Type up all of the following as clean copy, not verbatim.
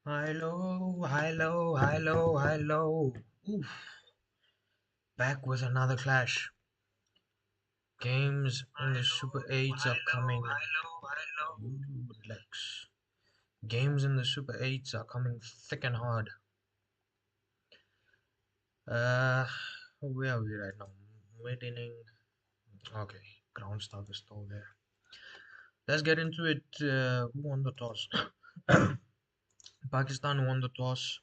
Hello, hello, hello, hello. Oof. Back with another clash. Games in the Super 8s are coming. Ooh, relax. Games in the Super 8s are coming thick and hard. Uh, where are we right now? Mid inning. Okay, ground stuff is still there. Let's get into it. Who won the toss? Pakistan won the toss.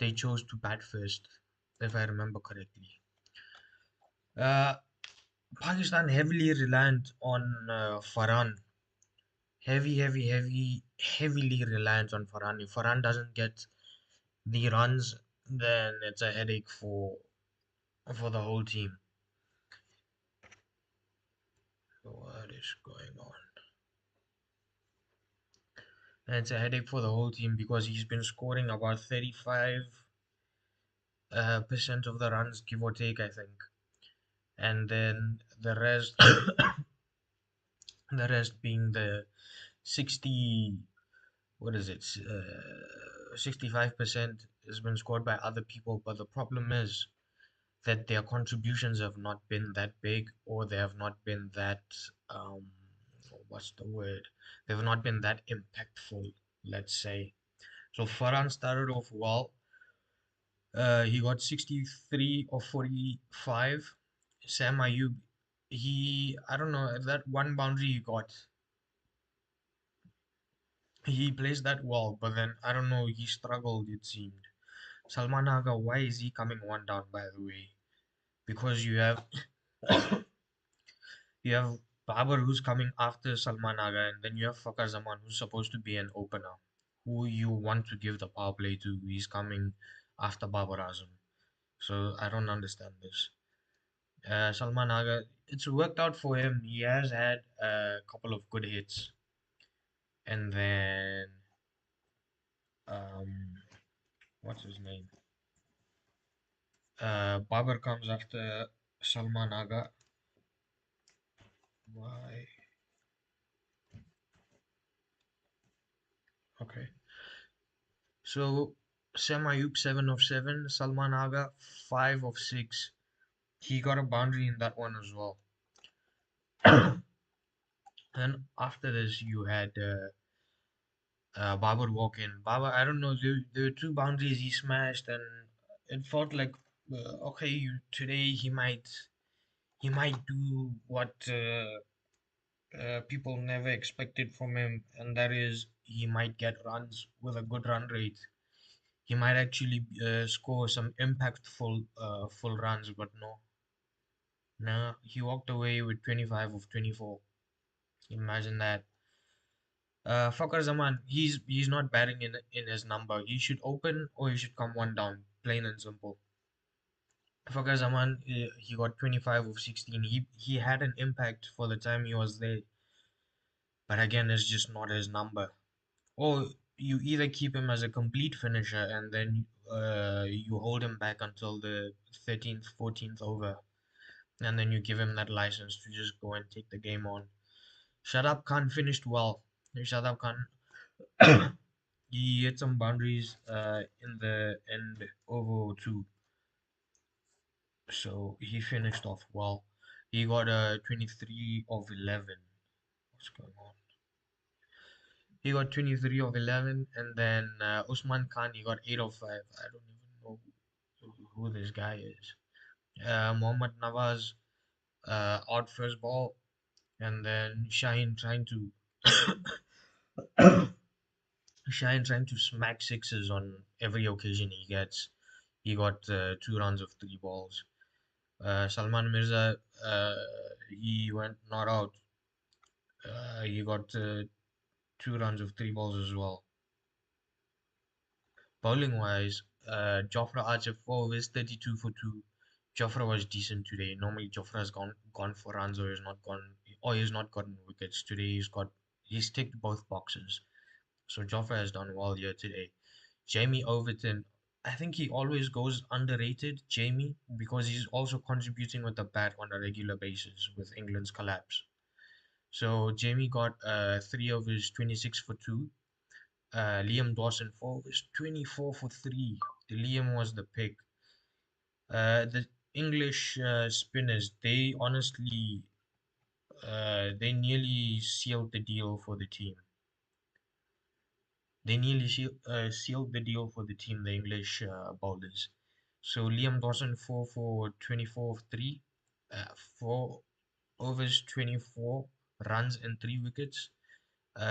They chose to bat first, if I remember correctly. Uh, Pakistan heavily reliant on Farhan. Heavily reliant on Farhan. If Farhan doesn't get the runs, then it's a headache for the whole team. So what is going on? And it's a headache for the whole team because he's been scoring about 35 percent of the runs, give or take, I think. And then the rest, the rest being the 60, what is it? 65% has been scored by other people, but the problem is that their contributions have not been that big, or they have not been that um what's the word? They've not been that impactful, let's say. So Farhan started off well. He got 63 or 45. Sam Ayub, I don't know, that one boundary he plays that well, but then I don't know, he struggled, it seemed. Salman Aga, why is he coming one down, by the way? Because you have Babar who's coming after Salman Aga, and then you have Fakhar Zaman who's supposed to be an opener, who you want to give the power play to. He's coming after Babar Azam. So I don't understand this. Salman Aga, it's worked out for him. He has had a couple of good hits, and then um, what's his name? Babar comes after Salman Aga. Why? Okay. So Sam Ayub 7 of 7, Salman Aga 5 of 6. He got a boundary in that one as well. And after this, you had Babar walk in. Babar, I don't know, there were two boundaries he smashed, and it felt like okay, today he might do what people never expected from him, and that is he might get runs with a good run rate. He might actually score some impactful full runs, but no, no, he walked away with 25 of 24. Imagine that. Fakhar Zaman, he's not batting in his number. He should open or he should come one down, plain and simple. Fakhar Zaman, he got 25 of 16. He had an impact for the time he was there, but again, it's just not his number. Or you either keep him as a complete finisher and then you hold him back until the 13th, 14th over, and then you give him that license to just go and take the game on. Shadab Khan finished well. Shadab Khan, he hit some boundaries in the end over two, so he finished off well. He got a 23 of 11. What's going on? He got 23 of 11, and then Usman Khan, he got 8 of 5. I don't even know who this guy is. Mohammad Nawaz out first ball, and then Shaheen trying to Shaheen trying to smack sixes on every occasion he gets. He got 2 runs of 3 balls. Salman Mirza, he went not out. He got 2 runs of 3 balls as well. Bowling wise, Jofra Archer 4 is 32 for 2. Jofra was decent today. Normally Jofra has gone for runs or he's not gotten wickets. Today he's ticked both boxes. So Jofra has done well here today. Jamie Overton, I think he always goes underrated, Jamie, because he's also contributing with the bat on a regular basis with England's collapse. So Jamie got 3 of his 26 for 2. Liam Dawson 4 overs, 24 for 3. Liam was the pick. The English spinners, they honestly, they nearly sealed the deal for the team. They nearly sealed the deal for the team, the English bowlers. So Liam Dawson 4 for 24 of 3, 4 overs 24 runs and 3 wickets.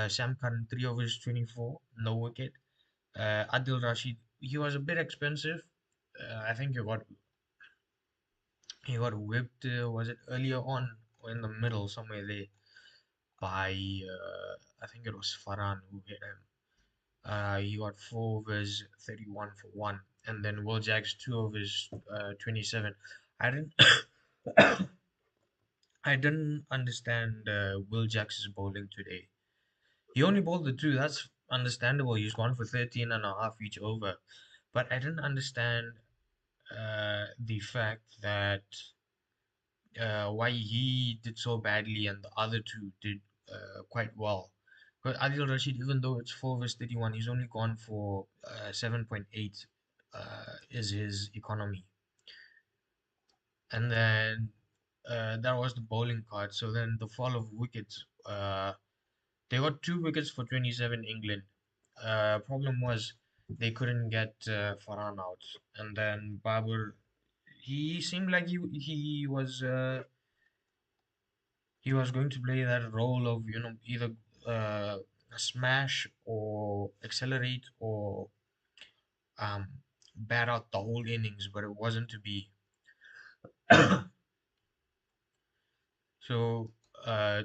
Sam Curran 3 overs 24, no wicket. Adil Rashid, he was a bit expensive. I think he got whipped. Was it earlier on or in the middle somewhere there by I think it was Farhan who hit him. He got 4 overs, 31 for one, and then Will Jacks 2 overs, 27. I didn't, I didn't understand Will Jacks' bowling today. He only bowled the two. That's understandable. He's gone for 13 and a half each over, but I didn't understand the fact that why he did so badly and the other two did quite well. But Adil Rashid, even though it's 4 versus 31, he's only gone for 7.8 is his economy. And then that was the bowling card. So then the fall of wickets. They got 2 wickets for 27 England. Problem was they couldn't get Farhan out. And then Babar, he seemed like he was going to play that role of either uh, smash or accelerate or um, bat out the whole innings, but it wasn't to be. So uh,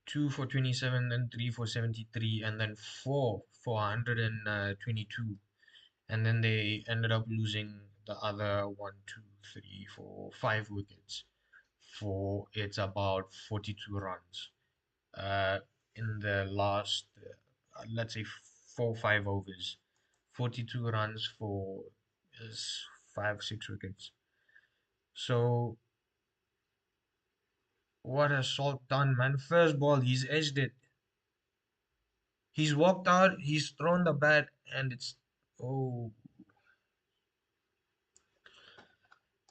2 for 27, then 3 for 73, and then 4 for 122, and then they ended up losing the other 1, 2, 3, 4, 5 wickets for it's about 42 runs. uh, in the last, let's say, 4 5 overs, 42 runs for is 5 6 wickets. So what has Salt done, man? First ball, he's edged it. He's walked out. He's thrown the bat, and it's oh,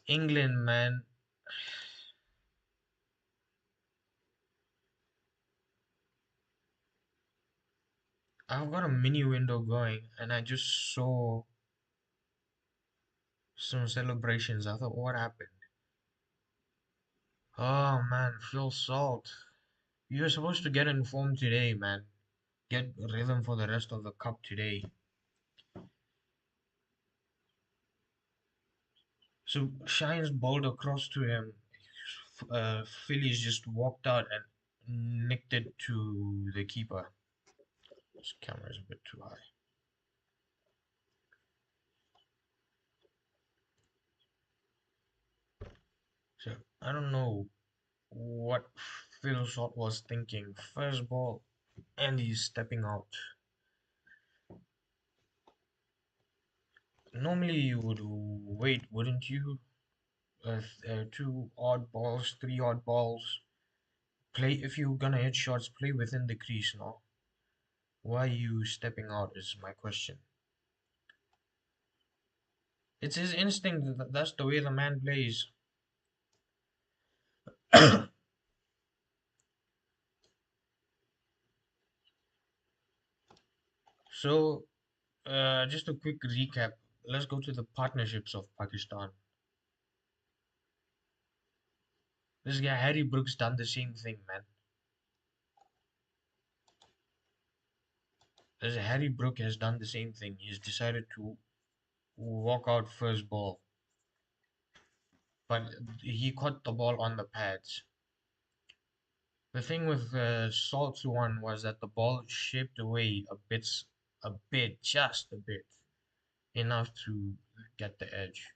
England, man. I've got a mini window going, and I just saw some celebrations. I thought, what happened? Oh man, Phil Salt. You're supposed to get informed today, man. Get rhythm for the rest of the cup today. So Shines bowled across to him. Phillies just walked out and nicked it to the keeper. This camera is a bit too high. So I don't know what Phil Shot was thinking. First ball, and he's stepping out. Normally you would wait, wouldn't you? Two odd balls, three odd balls. Play if you're gonna hit shots, play within the crease, no? Why are you stepping out is my question. It's his instinct. That's the way the man plays. So, just a quick recap. Let's go to the partnerships of Pakistan. This guy Harry Brooks done the same thing, man. This Harry Brook has done the same thing. He's decided to walk out first ball, but he caught the ball on the pads. The thing with Salt's one was that the ball shaped away just a bit, enough to get the edge.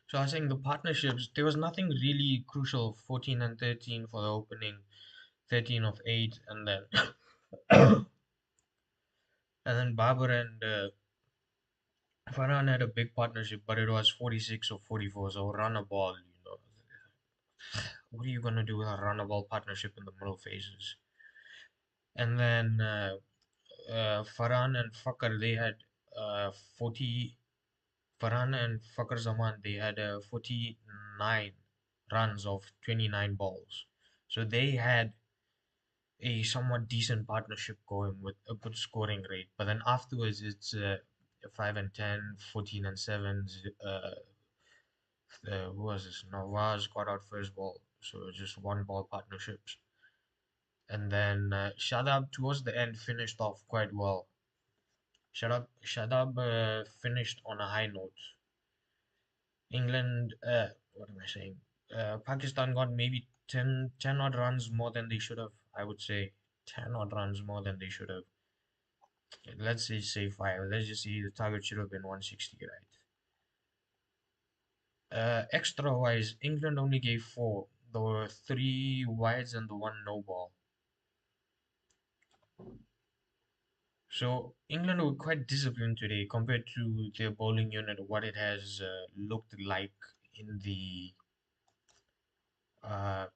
So I was saying the partnerships, there was nothing really crucial. 14 and 13 for the opening, 13 of 8, and then and then Babar and Farhan had a big partnership, but it was 46 or 44. So run a ball, what are you gonna do with a run a ball partnership in the middle phases? And then Farhan and Fakar, they had 40. Farhan and Fakar Zaman, they had 49 runs of 29 balls. So they had a somewhat decent partnership going with a good scoring rate. But then afterwards, it's 5 and 10, 14 and 7. Who was this? Nawaz got out first ball. So just one ball partnerships. And then Shadab towards the end finished off quite well. Shadab finished on a high note. England, what am I saying? Pakistan got maybe 10 odd runs more than they should have. I would say 10 odd runs more than they should have. Let's say 5. Let's just say the target should have been 160, right? Extra wise, England only gave 4. There were 3 wides and the 1 no ball. So England were quite disciplined today compared to their bowling unit, what it has looked like in the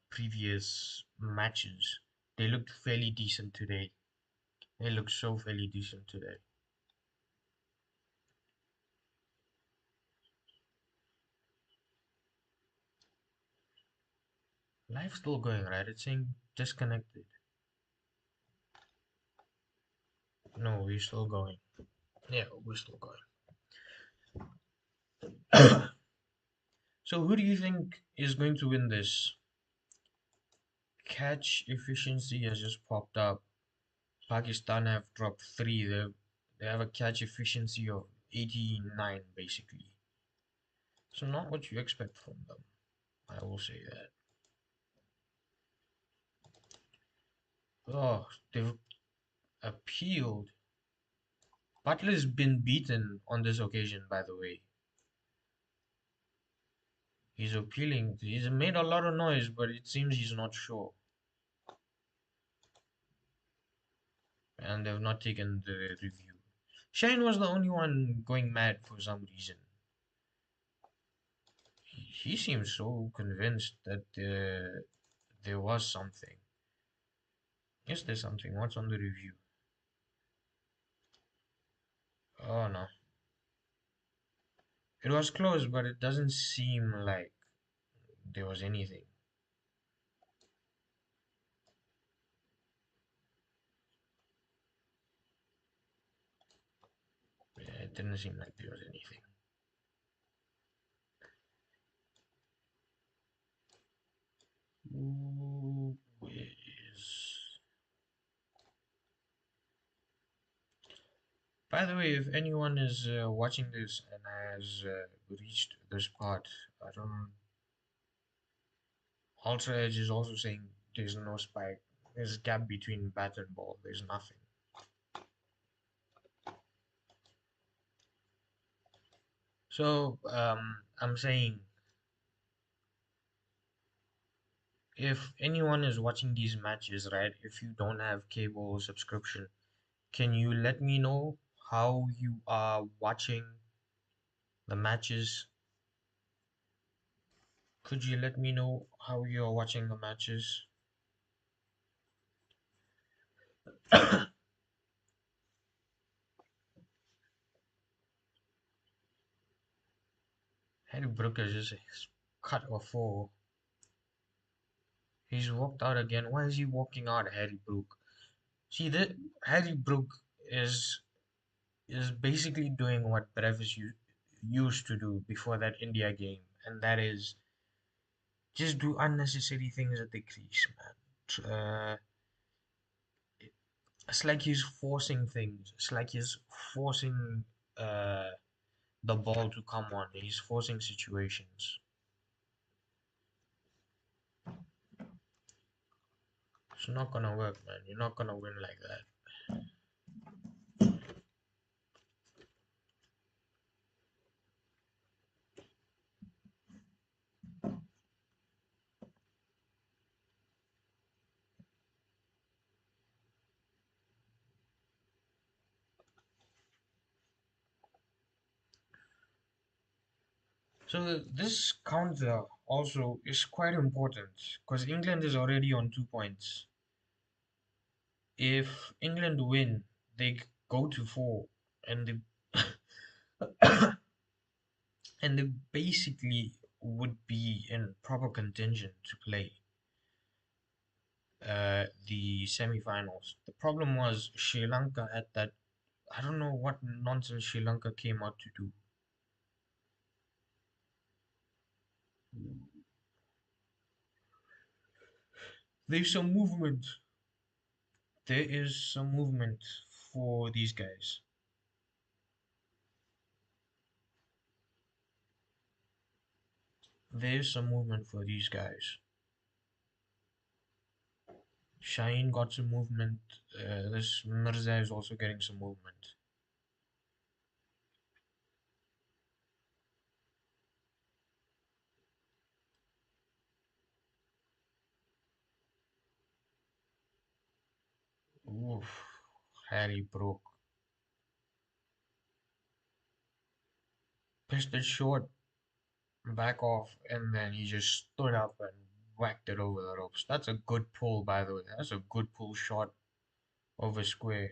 previous matches. They looked fairly decent today. They looked so fairly decent today. Life's still going, right? It's saying disconnected. No, we're still going. Yeah, we're still going. So who do you think is going to win this? Catch efficiency has just popped up. Pakistan have dropped 3. They have a catch efficiency of 89 basically. So not what you expect from them. I will say that. Oh, they've appealed. Butler's been beaten on this occasion, by the way. He's appealing. He's made a lot of noise, but it seems he's not sure. And they've not taken the review. Shane was the only one going mad for some reason. He seems so convinced that there was something. Yes, there's something. What's on the review? Oh no. It was close, but it doesn't seem like there was anything. Yeah, it didn't seem like there was anything. Ooh, is. By the way, if anyone is watching this and has reached this part, I don't. Ultra Edge is also saying there's no spike. There's a gap between bat and ball. There's nothing. So I'm saying if anyone is watching these matches, right? If you don't have cable subscription, can you let me know how you are watching the matches? Could you let me know how you are watching the matches? Harry Brooke has just cut a 4. He's walked out again. Why is he walking out, Harry Brooke? See, the Harry Brooke is basically doing what Brevis used to do before that India game, and that is just do unnecessary things at the crease, man. It's like he's forcing things. It's like he's forcing uh, the ball to come on. He's forcing situations. It's not gonna work, man. You're not gonna win like that. So this counter also is quite important because England is already on 2 points. If England win, they go to four, and they and they basically would be in proper contention to play the semi-finals. The problem was Sri Lanka at that. I don't know what nonsense Sri Lanka came out to do. There's some movement. There is some movement for these guys. There's some movement for these guys. Shine got some movement. This Mirza is also getting some movement. Oof. Harry broke. Pitched it short, back off, and then he just stood up and whacked it over the ropes. That's a good pull, by the way. That's a good pull shot over square.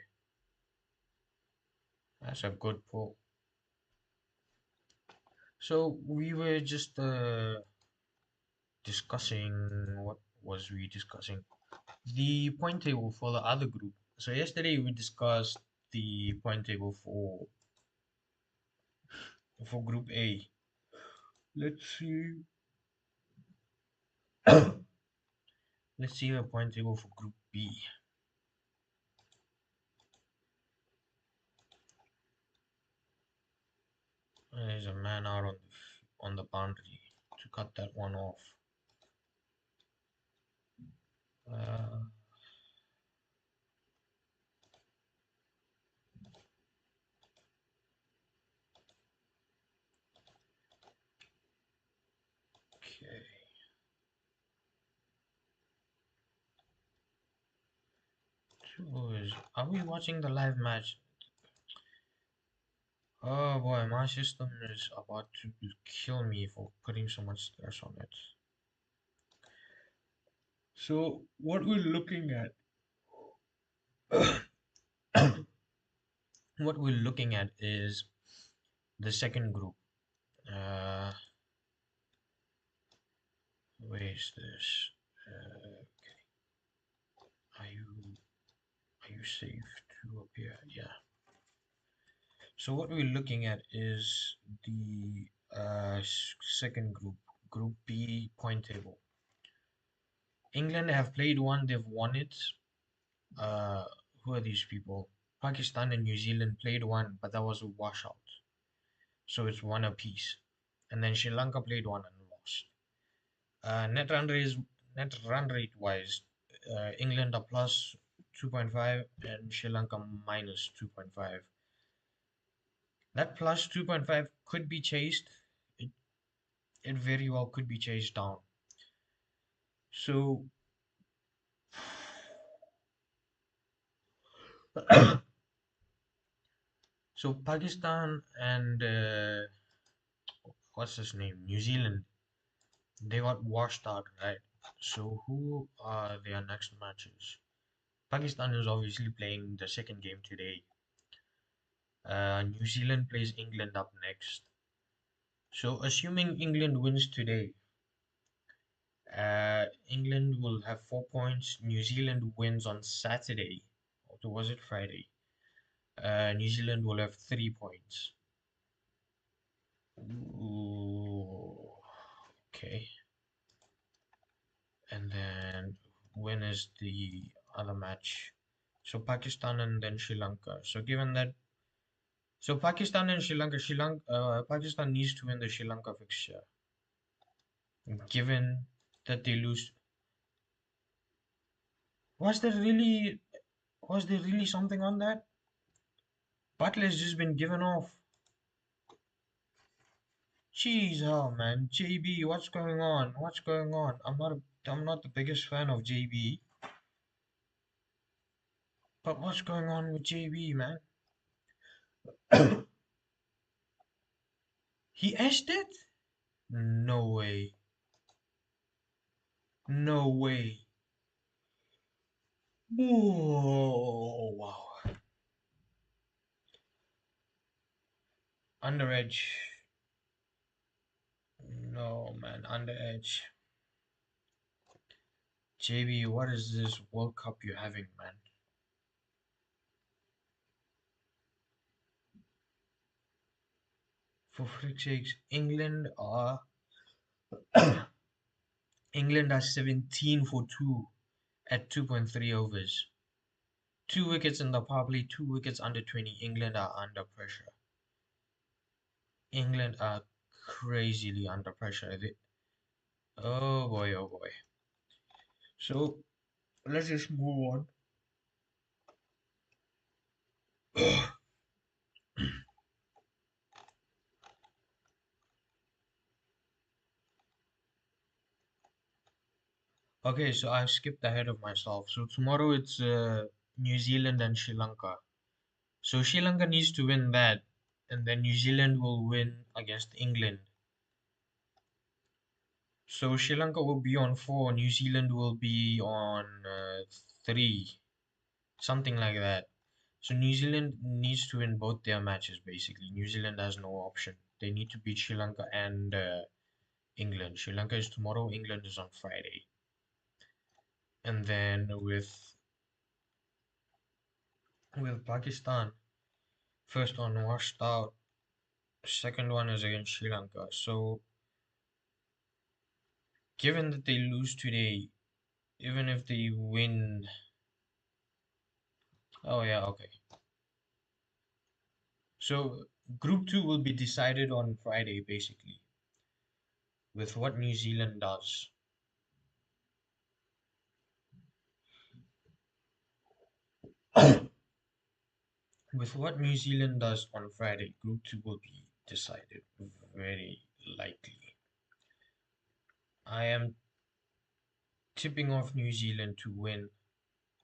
That's a good pull. So we were just discussing, what was we discussing? The point table for the other group. So yesterday we discussed the point table for Group A. Let's see. Let's see the point table for Group B. There's a man out on the boundary to cut that one off. Uh, okay. Are we watching the live match? Oh boy, my system is about to kill me for putting so much stress on it. So what we're looking at, what we're looking at is the second group. Uh, where is this? Are you safe to appear? Yeah. So what we're looking at is the second group, Group B point table. England have played one, they've won it. Uh, who are these people? Pakistan and New Zealand played one, but that was a washout. So it's one apiece. And then Sri Lanka played one and lost. Net run rate wise, England are plus 2.5 and Sri Lanka minus 2.5. That plus 2.5 could be chased. It, it very well could be chased down. So so Pakistan and what's his name? New Zealand, they got washed out, right? So who are their next matches? Pakistan is obviously playing the second game today. New Zealand plays England up next. So assuming England wins today, England will have 4 points. New Zealand wins on Saturday. Or was it Friday? New Zealand will have 3 points. Ooh, okay. And then when is the other match? So Pakistan and then Sri Lanka. So given that, so Pakistan and Sri Lanka, Pakistan needs to win the Sri Lanka fixture. Given that they lose, was there really, was there really something on that? Butler's just been given off. Jeez, oh man, JB, what's going on? What's going on? I'm not the biggest fan of JB, but what's going on with JB, man? He eshed it? No way. No way. Oh, wow. Under edge. No, man. Under edge. JB, what is this World Cup you're having, man? For frick's sakes, England are 17 for 2 at 2.3 overs. 2 wickets in the power play, 2 wickets under 20. England are under pressure. England are crazily under pressure. Oh boy, oh boy. So let's just move on. Okay, so I've skipped ahead of myself. So tomorrow it's New Zealand and Sri Lanka. So Sri Lanka needs to win that, and then New Zealand will win against England. So Sri Lanka will be on 4, New Zealand will be on 3, something like that. So New Zealand needs to win both their matches basically. New Zealand has no option. They need to beat Sri Lanka and England. Sri Lanka is tomorrow, England is on Friday. And then with Pakistan, first one washed out, second one is against Sri Lanka. So given that they lose today, even if they win, oh yeah, okay. So Group 2 will be decided on Friday basically with what New Zealand does. With what New Zealand does on Friday, Group 2 will be decided very likely. I am tipping off New Zealand to win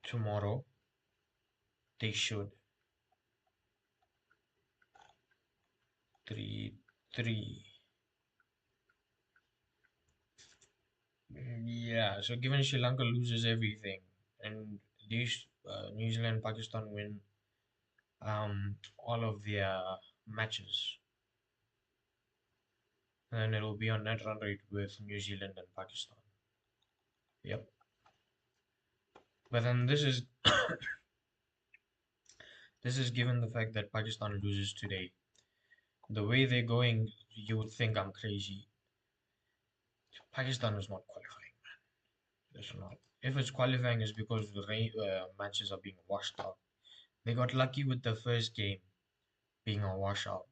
tomorrow. They should. 3-3. Yeah, so given Sri Lanka loses everything and these New Zealand Pakistan win all of their matches, then it'll be on net run rate with New Zealand and Pakistan. Yep. But then this is given the fact that Pakistan loses today. The way they're going, you would think I'm crazy. Pakistan is not qualifying. It's not. If it's qualifying, it's because the matches are being washed out. They got lucky with the first game being a washout.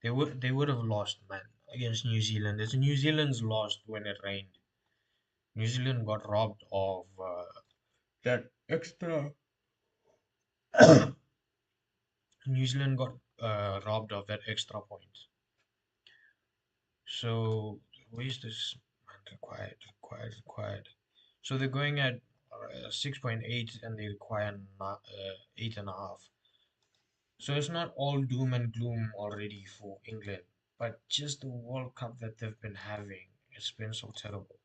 They would have lost, man, against New Zealand. It's New Zealand's lost when it rained. New Zealand got robbed of that extra. New Zealand got robbed of that extra point. So where's this man required? So they're going at 6.8 and they require 8.5. So it's not all doom and gloom already for England, but just the World Cup that they've been having, it's been so terrible.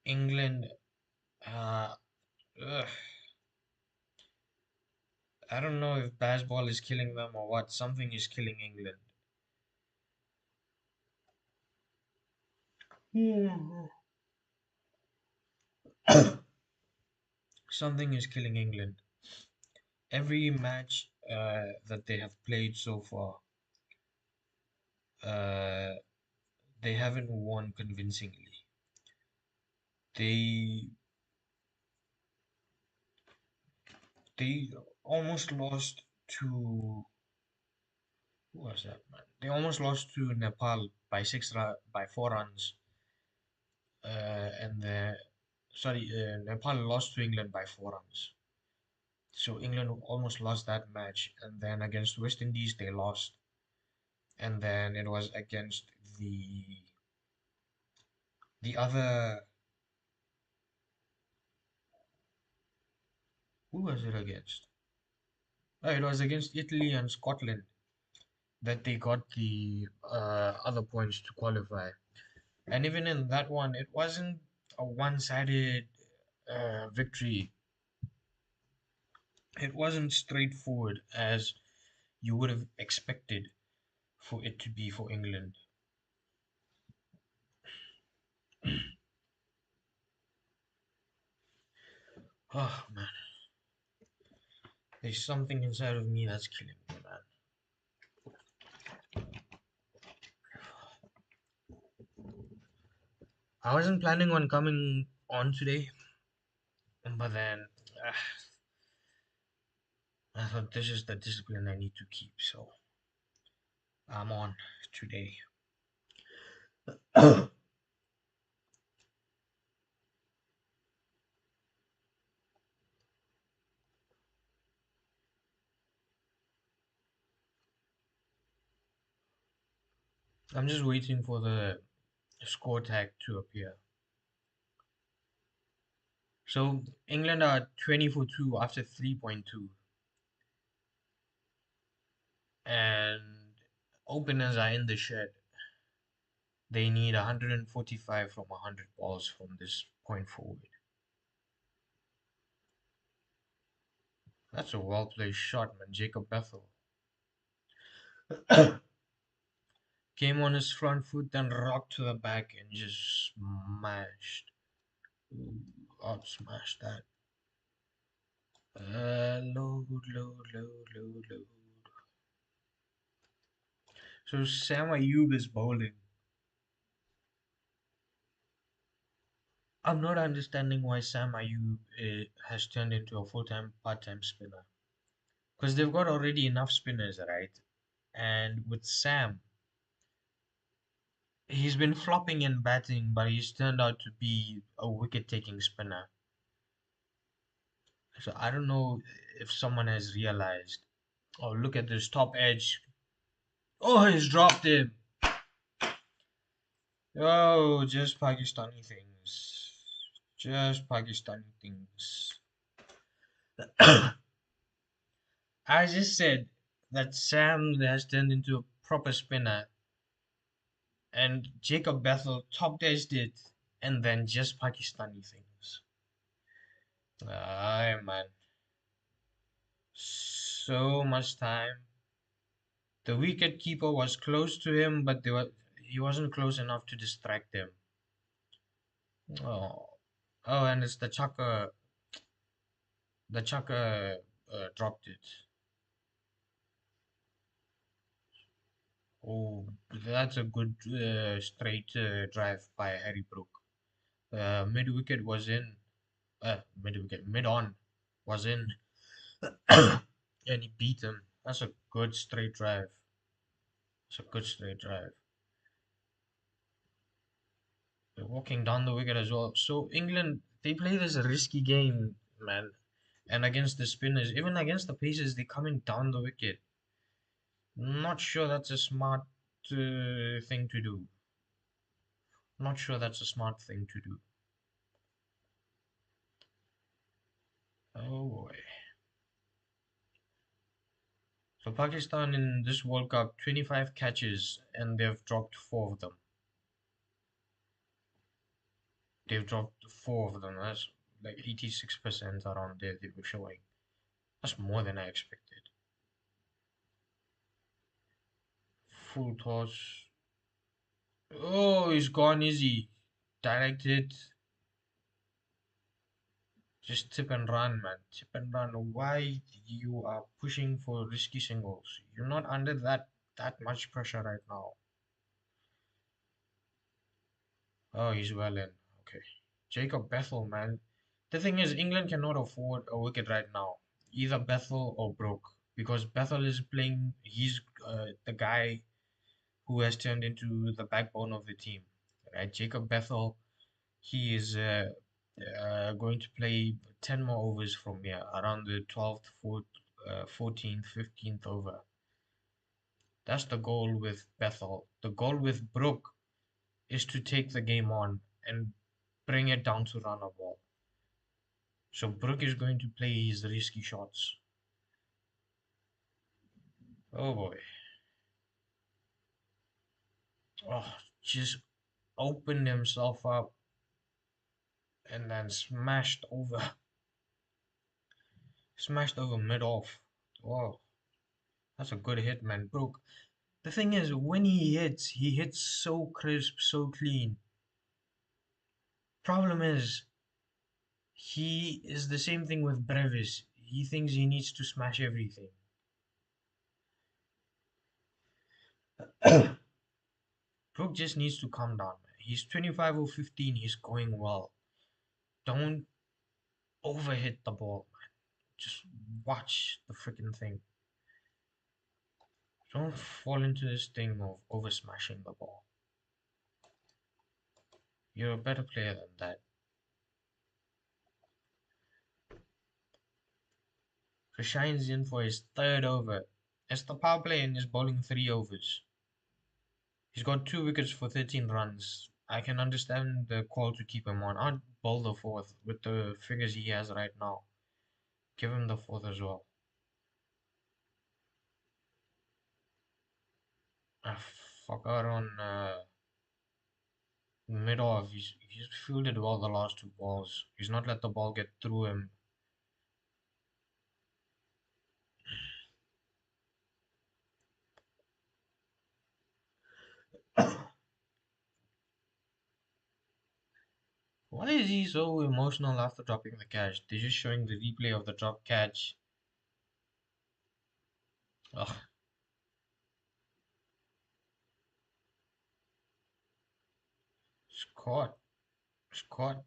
England, uh, ugh, I don't know if baseball is killing them or what. Something is killing England. Something is killing England. Every match that they have played so far, uh, they haven't won convincingly. They they almost lost to who was that, man? They almost lost to Nepal by 4 runs, and Nepal lost to England by 4 runs. So England almost lost that match, and then against West Indies they lost, and then it was against the other. Who was it against? Oh, it was against Italy and Scotland that they got the other points to qualify. And even in that one, it wasn't a one-sided victory. It wasn't straightforward as you would have expected for it to be for England. Oh man, there's something inside of me that's killing me, man. I wasn't planning on coming on today, but then uh, I thought this is the discipline I need to keep, so I'm on today. I'm just waiting for the score tag to appear. So England are 20 for 2 after 3.2, and openers are in the shed. They need 145 from 100 balls from this point forward. That's a well placed shot, man. Jacob Bethell came on his front foot, then rocked to the back and just smashed. Ooh, out smashed that. Load. So Sam Ayub is bowling. I'm not understanding why Sam Ayub has turned into a full-time, part-time spinner. Because they've got already enough spinners, right? And with Sam, he's been flopping in batting, but he's turned out to be a wicket-taking spinner. So I don't know if someone has realized. Oh, look at this top edge. Oh, he's dropped him. Oh, just Pakistani things. Just Pakistani things. I just said that Sam has turned into a proper spinner, and Jacob Bethel top edged it, and then just Pakistani things. Aye, man. So much time. The wicket keeper was close to him, but he wasn't close enough to distract him. Oh, oh, and it's the chucker. The chucker dropped it. Oh, that's a good straight drive by Harry Brooke. Mid wicket was in. Mid wicket, mid on was in, and he beat him. That's a good straight drive. It's a good straight drive. They're walking down the wicket as well. So England, they play this risky game, man. And against the spinners, even against the pacers, they're coming down the wicket. Not sure that's a smart thing to do. Not sure that's a smart thing to do. Oh boy. So Pakistan in this World Cup, 25 catches, and they've dropped four of them. They've dropped four of them. That's like 86% around there they were showing. That's more than I expected. Full toss. Oh, he's gone easy. Direct hit. Just tip and run, man. Tip and run. Why you are pushing for risky singles? You're not under that much pressure right now. Oh, he's well in. Okay. Jacob Bethel, man. The thing is, England cannot afford a wicket right now. Either Bethel or Brooke. Because Bethel is playing, he's the guy who has turned into the backbone of the team. Right? Jacob Bethel, he is going to play 10 more overs from here, around the 12th, 14th, 15th over. That's the goal with Bethel. The goal with Brooke is to take the game on and bring it down to run a ball. So Brooke is going to play his risky shots. Oh boy. Oh, just opened himself up and then smashed over. Smashed over mid off. Wow, that's a good hit, man. Brooke. The thing is, when he hits so crisp, so clean. Problem is, he is the same thing with Brevis. He thinks he needs to smash everything. Brooke just needs to calm down, man. He's 25 or 15. He's going well. Don't overhit the ball, man. Just watch the freaking thing. Don't fall into this thing of over smashing the ball. You're a better player than that. So Shine's in for his third over. It's the power play and is bowling 3 overs. He's got 2 wickets for 13 runs. I can understand the call to keep him on. I'd bowl the fourth with the figures he has right now. Give him the fourth as well. I forgot on mid off. He's fielded well the last 2 balls. He's not let the ball get through him. Why is he so emotional after dropping the catch? They're just showing the replay of the drop catch. Ugh, Scott. Scott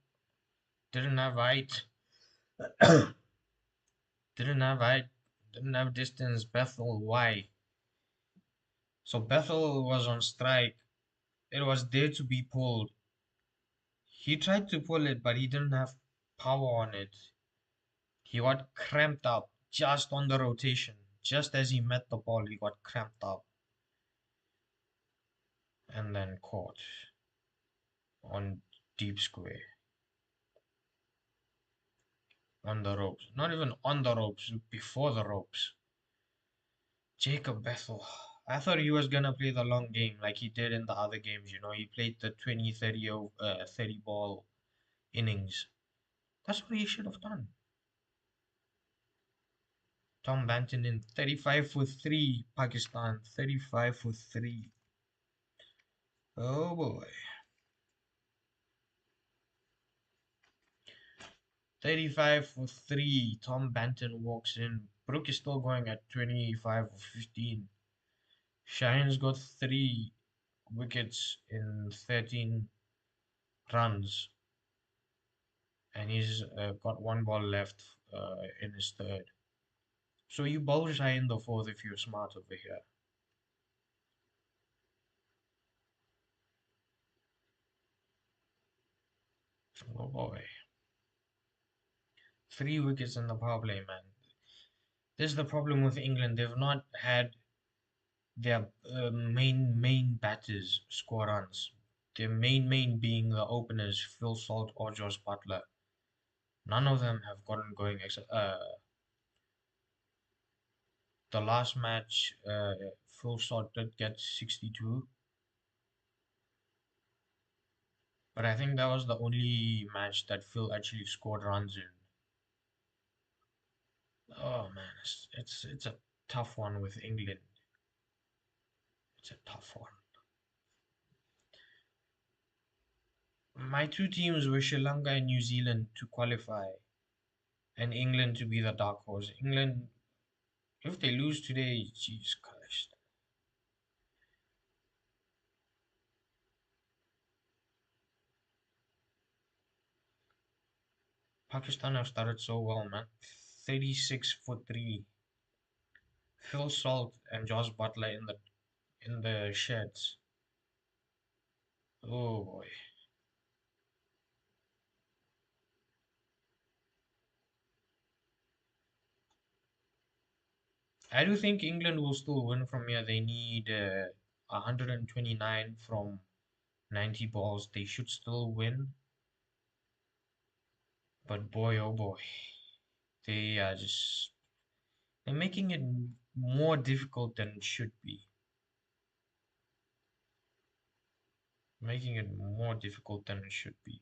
didn't have height. Didn't have height. Didn't have distance. Bethell, why? So Bethel was on strike. It was there to be pulled. He tried to pull it, but he didn't have power on it. He got cramped up just on the rotation. Just as he met the ball, he got cramped up and then caught on deep square. On the ropes. Not even on the ropes, before the ropes. Jacob Bethel. I thought he was gonna play the long game like he did in the other games, you know. He played the 20, 30, 30 ball innings. That's what he should have done. Tom Banton in 35 for 3, Pakistan. 35 for 3. Oh boy. 35 for 3. Tom Banton walks in. Brooke is still going at 25 for 15. Shahin's got 3 wickets in 13 runs. And he's got 1 ball left in his third. So you bowl Shahin the fourth if you're smart over here. Oh boy. 3 wickets in the power play, man. This is the problem with England. They've not had their main batters score runs. Their main being the openers, Phil Salt or Josh Butler. None of them have gotten going except the last match. Phil Salt did get 62, but I think that was the only match that Phil actually scored runs in. Oh man, it's a tough one with England. It's a tough one. My 2 teams were Sri Lanka and New Zealand to qualify, and England to be the dark horse. England, if they lose today, Jesus Christ. Pakistan have started so well, man. 36 for 3. Phil Salt and Josh Butler in the sheds. Oh boy. I do think England will still win from here. They need 129 from 90 balls. They should still win. But boy, oh boy, they are just they're making it more difficult than it should be. Making it more difficult than it should be. .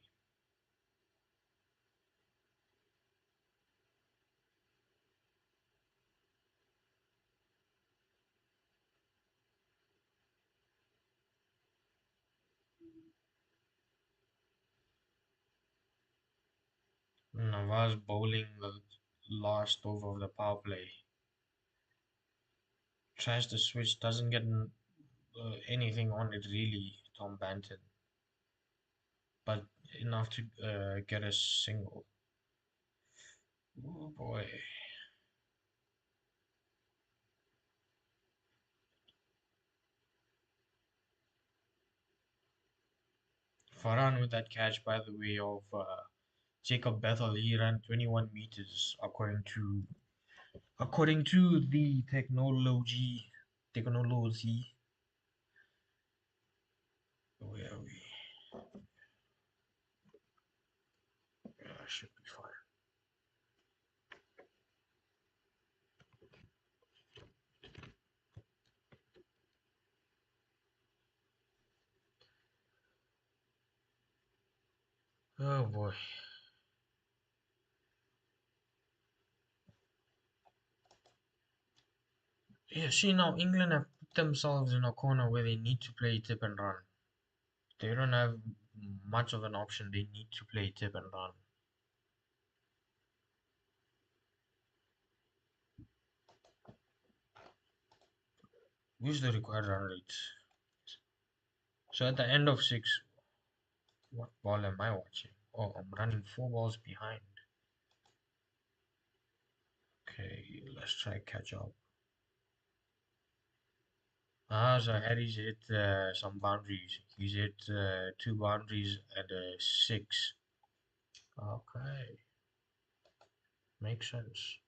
Nawaz bowling the last over of the power play. Tries to switch, doesn't get anything on it really, Tom Banton, but enough to get a single. Oh boy. Farhan with that catch, by the way, of Jacob Bethell. He ran 21 meters according to the technology. Where are we? Yeah, should be fine. Oh boy. Yeah, see now England have put themselves in a corner where they need to play tip and run. They don't have much of an option. They need to play tip and run. Where's the required run rate? So at the end of six, what ball am I watching? Oh, I'm running four balls behind. Okay, let's try catch up. Ah, so Harry's hit some boundaries. He's hit two boundaries and a six. Okay, makes sense.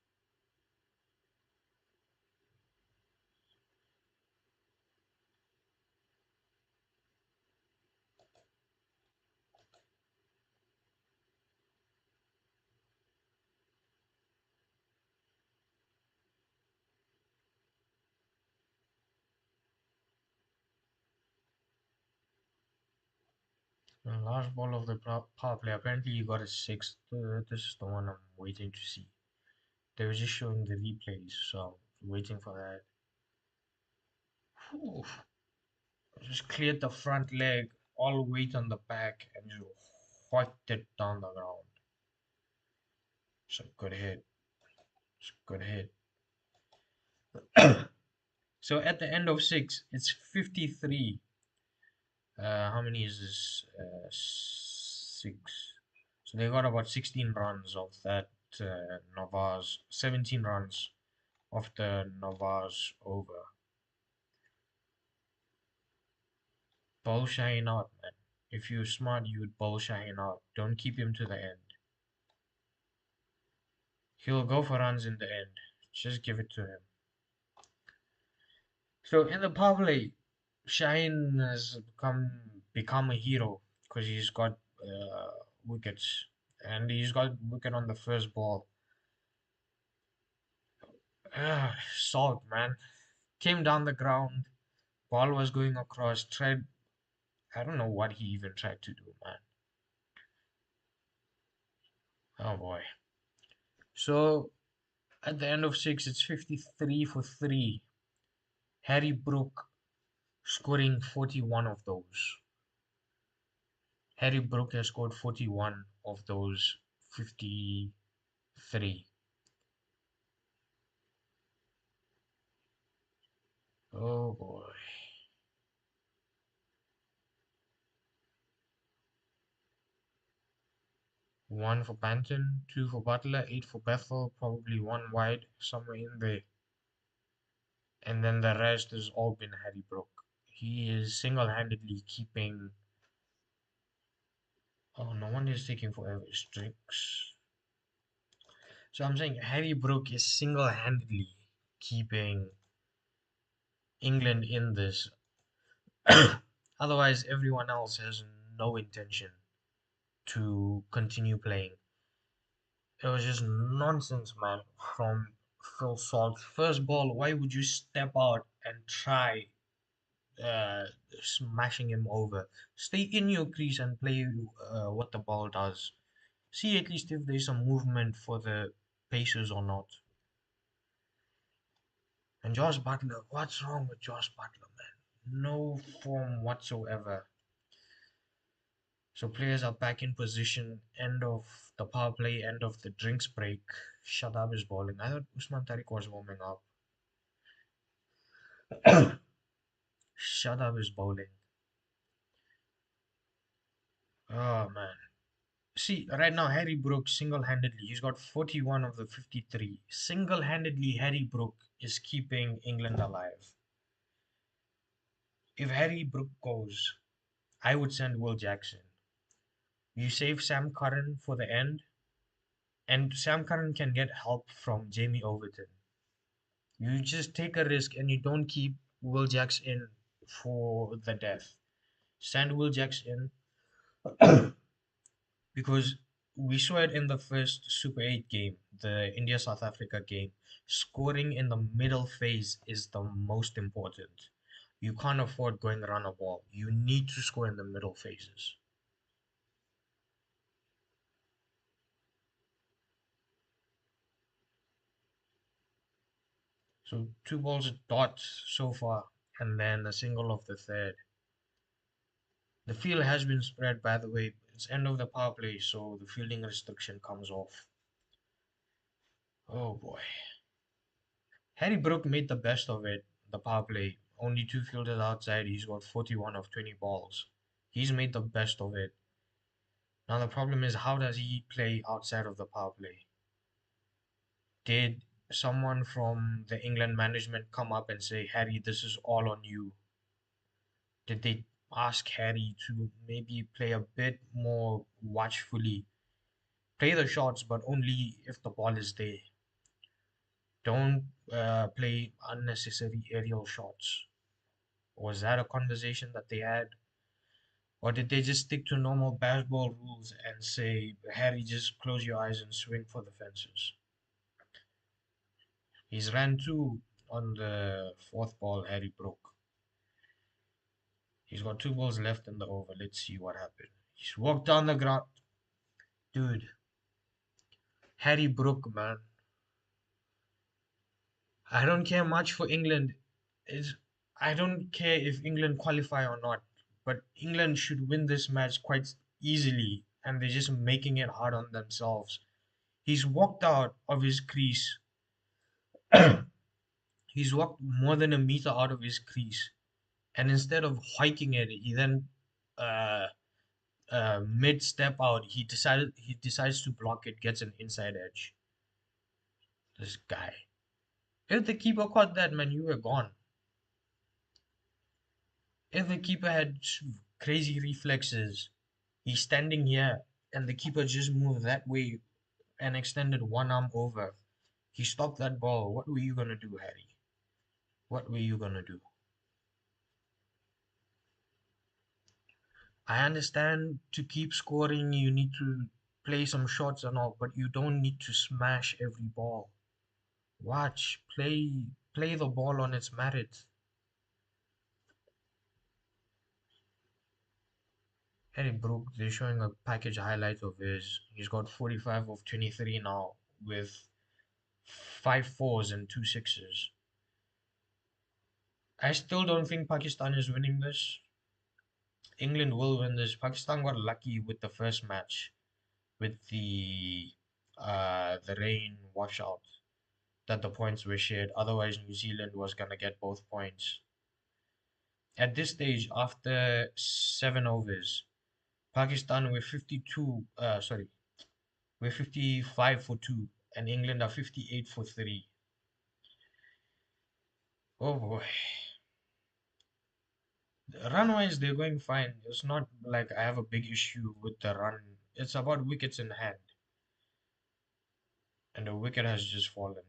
Last ball of the power play. Apparently, he got a six. This is the one I'm waiting to see. They were just showing the replays, so I'm waiting for that. Whew. Just cleared the front leg, all weight on the back, and just whacked it down the ground. It's a good hit. It's a good hit. So at the end of six, it's 53. How many is this? Six. So they got about 16 runs of that Navas, 17 runs of the Navas over. Bowl Shaheen out, man. If you're smart, you would bowl Shaheen out. Don't keep him to the end. He'll go for runs in the end. Just give it to him. So in the power play, Shaheen has become a hero because he's got wickets, and he's got wicket on the first ball. Salt, man. Came down the ground. Ball was going across. Tried. I don't know what he even tried to do, man. Oh boy. So at the end of six, it's 53 for three. Harry Brooke scoring 41 of those. Harry Brooke has scored 41 of those 53. Oh boy. One for Banton, two for Butler, eight for Bethel, probably one wide somewhere in there. And then the rest has all been Harry Brooke. He is single-handedly keeping. Oh, no one is taking forever. Strix. So I'm saying Harry Brooke is single-handedly keeping England in this. Otherwise, everyone else has no intention to continue playing. It was just nonsense, man, from Phil Salt. First ball, why would you step out and try uh, smashing him over? Stay in your crease and play what the ball does. See at least if there's some movement for the Pacers or not. And Josh Butler, what's wrong with Josh Butler, man? No form whatsoever. So players are back in position. End of the power play, end of the drinks break. Shadab is bowling. I thought Usman Tariq was warming up. Shadab is bowling. Oh man. See, right now, Harry Brooke single-handedly, he's got 41 of the 53. Single-handedly, Harry Brooke is keeping England alive. If Harry Brooke goes, I would send Will Jackson. You save Sam Curran for the end, and Sam Curran can get help from Jamie Overton. You just take a risk and you don't keep Will Jacks in for the death. Send Will Jacks in because we saw it in the first Super 8 game, the India South Africa game. Scoring in the middle phase is the most important. You can't afford going around a ball. You need to score in the middle phases. So 2 balls dot so far, and then a single of the third. The field has been spread, by the way. It's end of the power play, so the fielding restriction comes off. Oh boy. Harry Brook made the best of it, the power play. Only two fielders outside. He's got 41 of 20 balls. He's made the best of it. Now the problem is, how does he play outside of the power play? Did someone from the England management come up and say, Harry, this is all on you? Did they ask Harry to maybe play a bit more watchfully? Play the shots, but only if the ball is there. Don't play unnecessary aerial shots. Was that a conversation that they had? Or did they just stick to normal baseball rules and say, Harry, just close your eyes and swing for the fences? He's ran two on the fourth ball, Harry Brook. He's got 2 balls left in the over. Let's see what happened. He's walked down the ground. Dude, Harry Brook, man. I don't care much for England. It's, I don't care if England qualify or not, but England should win this match quite easily, and they're just making it hard on themselves. He's walked out of his crease. He's walked more than a meter out of his crease, and instead of hiking it, he then uh, mid step out, he decides to block it, gets an inside edge. This guy. If the keeper caught that, man, you were gone. If the keeper had crazy reflexes, he's standing here and the keeper just moved that way and extended one arm over. He stopped that ball. What were you gonna do, Harry? What were you gonna do? I understand to keep scoring, you need to play some shots and all, but you don't need to smash every ball. Watch, play the ball on its merit. Harry Brooke, they're showing a package highlight of his. He's got 45 of 23 now with 5 4s and 2 6s. I still don't think Pakistan is winning this. England will win this. Pakistan got lucky with the first match with the rain washout that the points were shared. Otherwise, New Zealand was gonna get both points. At this stage, after 7 overs, Pakistan were 52. Sorry, we're 55 for two, and England are 58 for three. Oh boy. Run-wise, they're going fine. It's not like I have a big issue with the run. It's about wickets in hand, and a wicket has just fallen.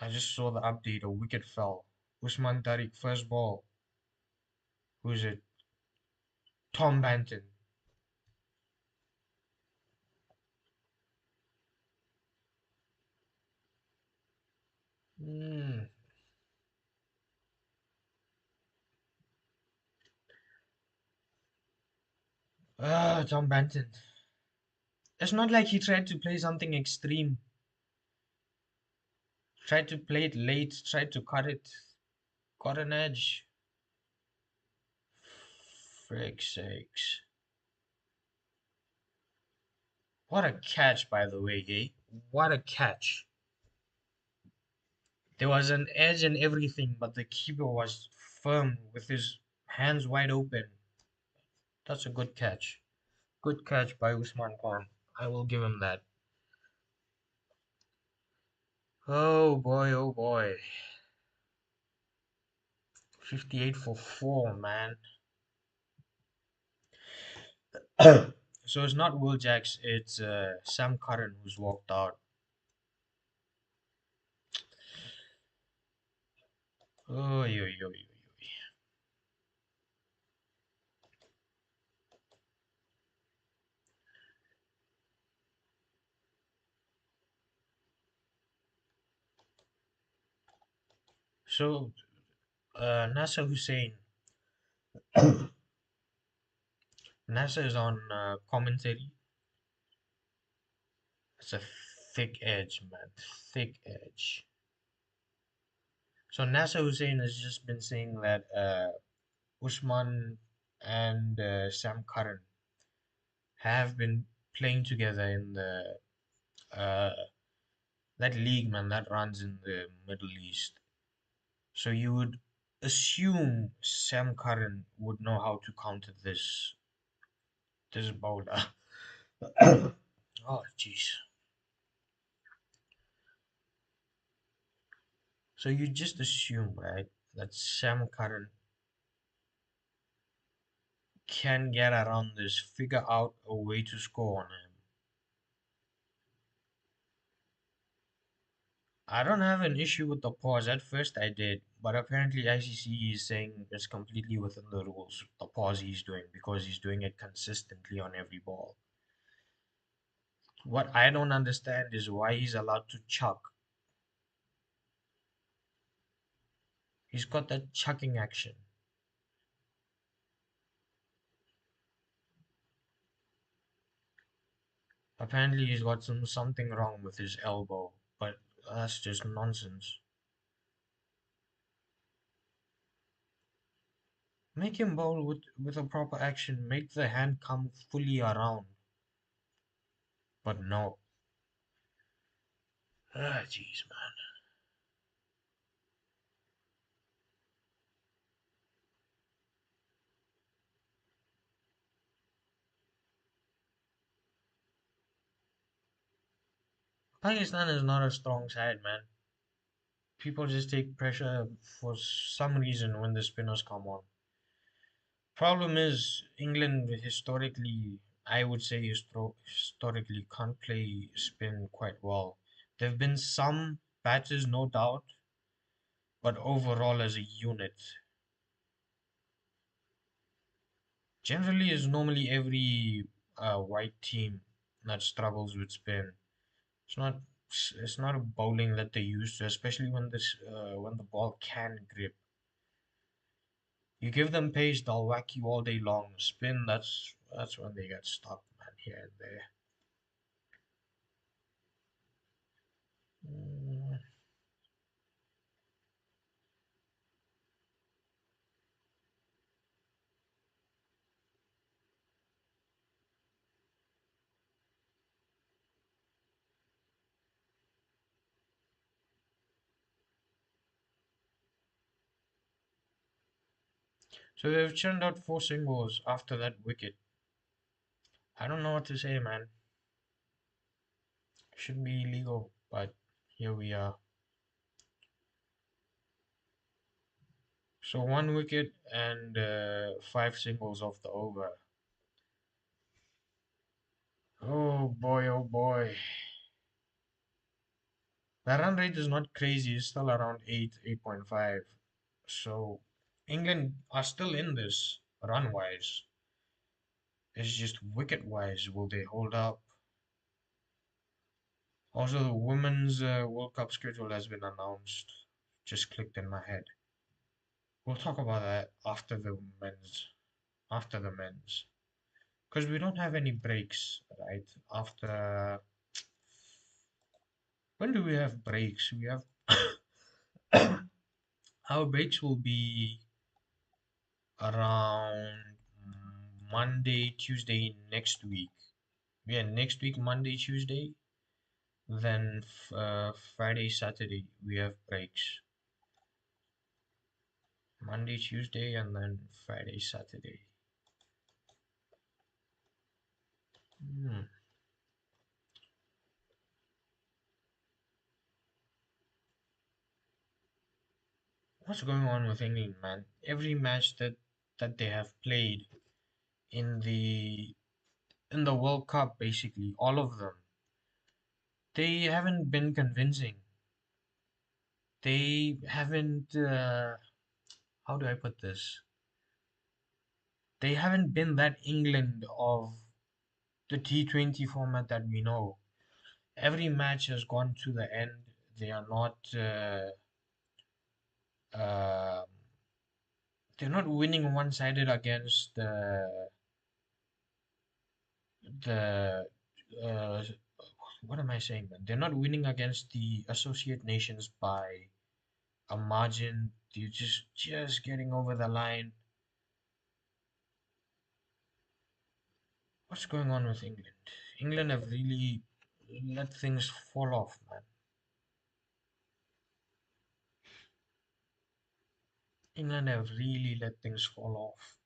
I just saw the update. A wicket fell. Usman Tariq, first ball. Who's it? Tom Banton. Hmm. Tom Banton. It's not like he tried to play something extreme. Tried to play it late. Tried to cut it. Got an edge. Frick's sakes. What a catch, by the way, eh? What a catch. There was an edge and everything, but the keeper was firm with his hands wide open. That's a good catch. Good catch by Usman Khan. I will give him that. Oh boy, oh boy. 58 for 4, man. So it's not Will Jacks, it's Sam Curran who's walked out. Oh, yo, yo, yo, yo. So, Nasser Hussain. Nasser is on commentary. It's a thick edge, man. Thick edge. So, Nasser Hussain has just been saying that Usman and Sam Curran have been playing together in the uh, that league, man, that runs in the Middle East. So you would assume Sam Curran would know how to counter this bowler. Oh, jeez. So you just assume, right, that Sam Curran can get around this, figure out a way to score on him. I don't have an issue with the pause. At first I did, but apparently ICC is saying it's completely within the rules, the pause he's doing, because he's doing it consistently on every ball. What I don't understand is why he's allowed to chuck. He's got that chucking action. Apparently he's got something wrong with his elbow, but that's just nonsense. Make him bowl with a proper action. Make the hand come fully around. But no. Ah, jeez, man. Pakistan is not a strong side, man. People just take pressure for some reason when the spinners come on. Problem is, England historically, I would say historically, can't play spin quite well. There have been some patches, no doubt, but overall as a unit, generally is normally every white team that struggles with spin. It's not it's not a bowling that they used to, especially when the ball can grip. You give them pace, they'll whack you all day long. Spin, that's when they get stuck, man, here and there. Mm. So they've churned out 4 singles after that wicket. I don't know what to say, man. Should be illegal, but here we are. So 1 wicket and 5 singles off the over. Oh boy, oh boy. The run rate is not crazy, it's still around 8, 8.5. So England are still in this run wise. It's just wicket wise, will they hold up? Also, the women's World Cup schedule has been announced. Just clicked in my head. We'll talk about that after the men's, because we don't have any breaks, right? After when do we have breaks? We have our breaks will be around Monday, Tuesday next week. Yeah, next week, Monday, Tuesday, then Friday, Saturday, we have breaks. Monday, Tuesday, and then Friday, Saturday. Hmm. What's going on with England, man? Every match that they have played in the World Cup, basically all of them, they haven't been convincing. They haven't. How do I put this? They haven't been that England of the T20 format that we know. Every match has gone to the end. They are not. Uh, they're not winning one-sided against the what am I saying, man? They're not winning against the associate nations by a margin. They're just getting over the line. What's going on with England? England have really let things fall off, man. England have really let things fall off.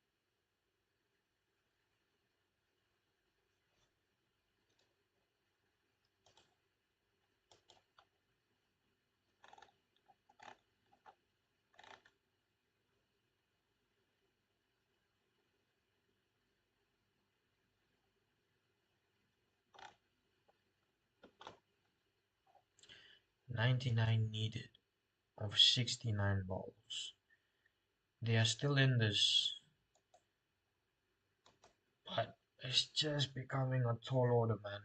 99 needed of 69 balls. They are still in this, but it's just becoming a tall order, man.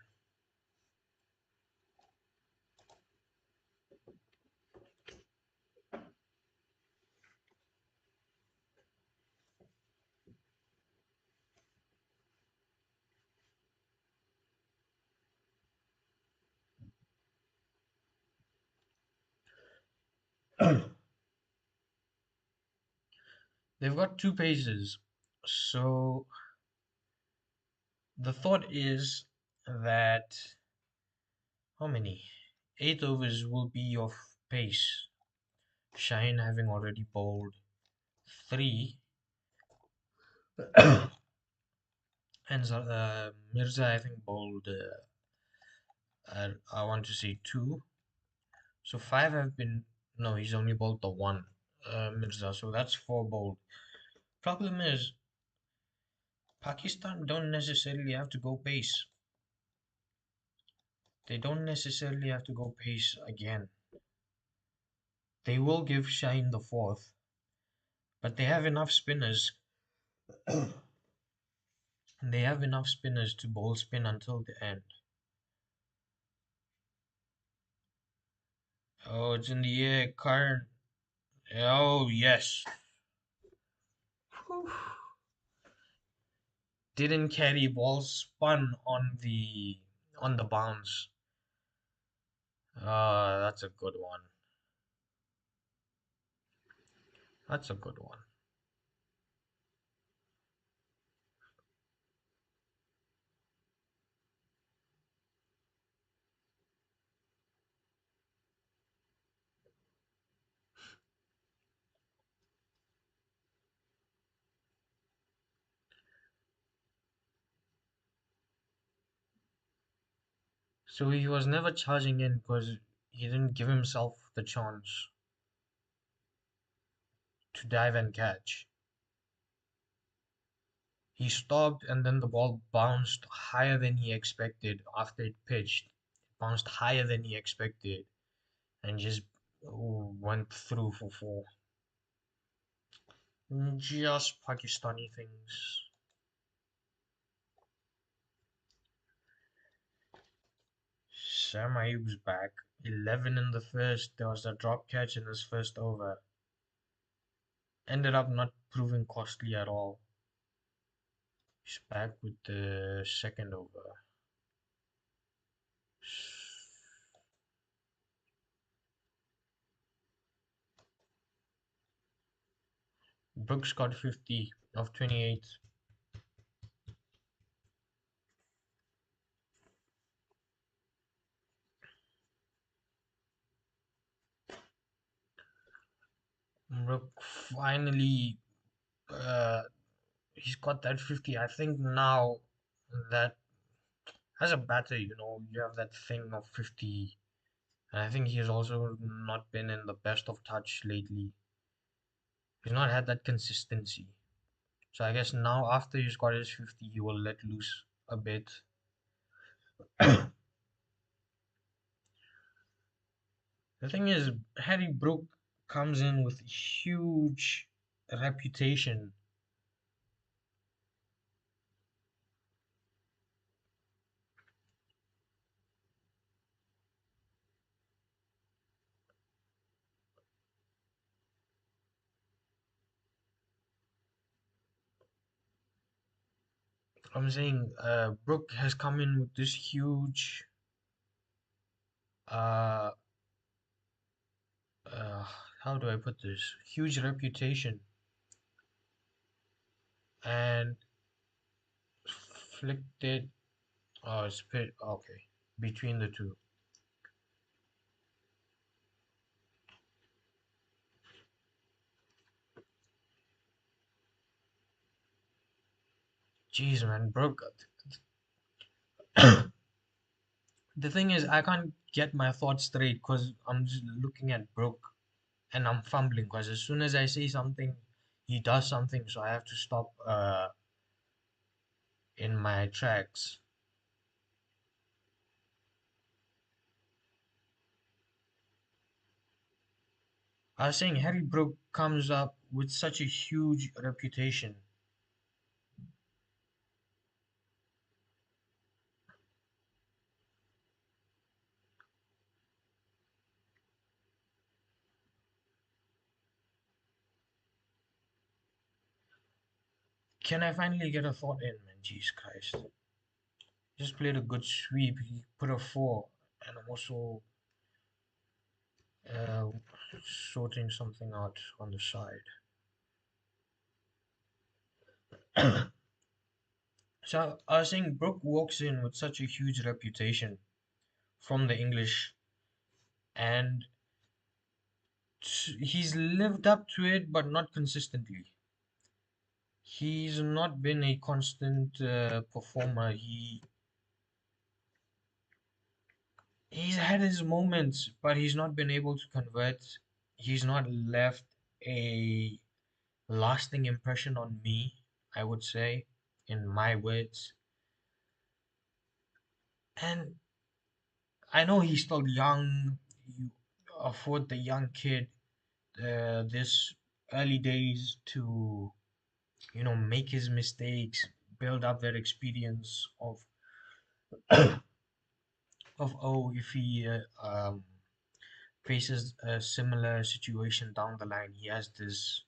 They've got two paces. So the thought is that how many? 8 overs will be of pace. Shine having already bowled three, and Mirza I think bowled. I want to say two. So five have been. No, he's only bowled the one, Mirza. So that's four bowled. Problem is, Pakistan don't necessarily have to go pace. They don't necessarily have to go pace again. They will give Shine the fourth, but they have enough spinners. They have enough spinners to bowl spin until the end. Oh, it's in the air, current. Oh, yes. Didn't carry ball, spun on the bounce. That's a good one. That's a good one. So he was never charging in because he didn't give himself the chance to dive and catch. He stopped and then the ball bounced higher than he expected after it pitched. It bounced higher than he expected and just went through for four. Just Pakistani things. Sam Ayub's back. 11 in the first. There was a drop catch in his first over. Ended up not proving costly at all. He's back with the second over. Brooks got 50 of 28. Brooke finally, uh, he's got that 50. I think now that as a batter, you have that thing of 50. And I think he's also not been in the best of touch lately. He's not had that consistency. So I guess now after he's got his 50, he will let loose a bit. The thing is, Harry Brooke comes in with huge reputation. I'm saying Brooke has come in with this huge, uh, uh, how do I put this? Huge reputation and flicked it, split, okay, between the two. Jeez, man, Brooke. The thing is, I can't get my thoughts straight because I'm just looking at Brooke and I'm fumbling because as soon as I say something, he does something, so I have to stop in my tracks. I was saying Harry Brooke comes up with such a huge reputation. Can I finally get a thought in, man? Jeez Christ. Just played a good sweep. He put a four, and I'm also uh, sorting something out on the side. So I was saying Brooke walks in with such a huge reputation from the English, and he's lived up to it, but not consistently. He's not been a constant performer. He's had his moments, but he's not been able to convert. He's not left a lasting impression on me, I would say, in my words. And I know he's still young. You afford the young kid this early days to, make his mistakes, build up that experience of if he faces a similar situation down the line, he has this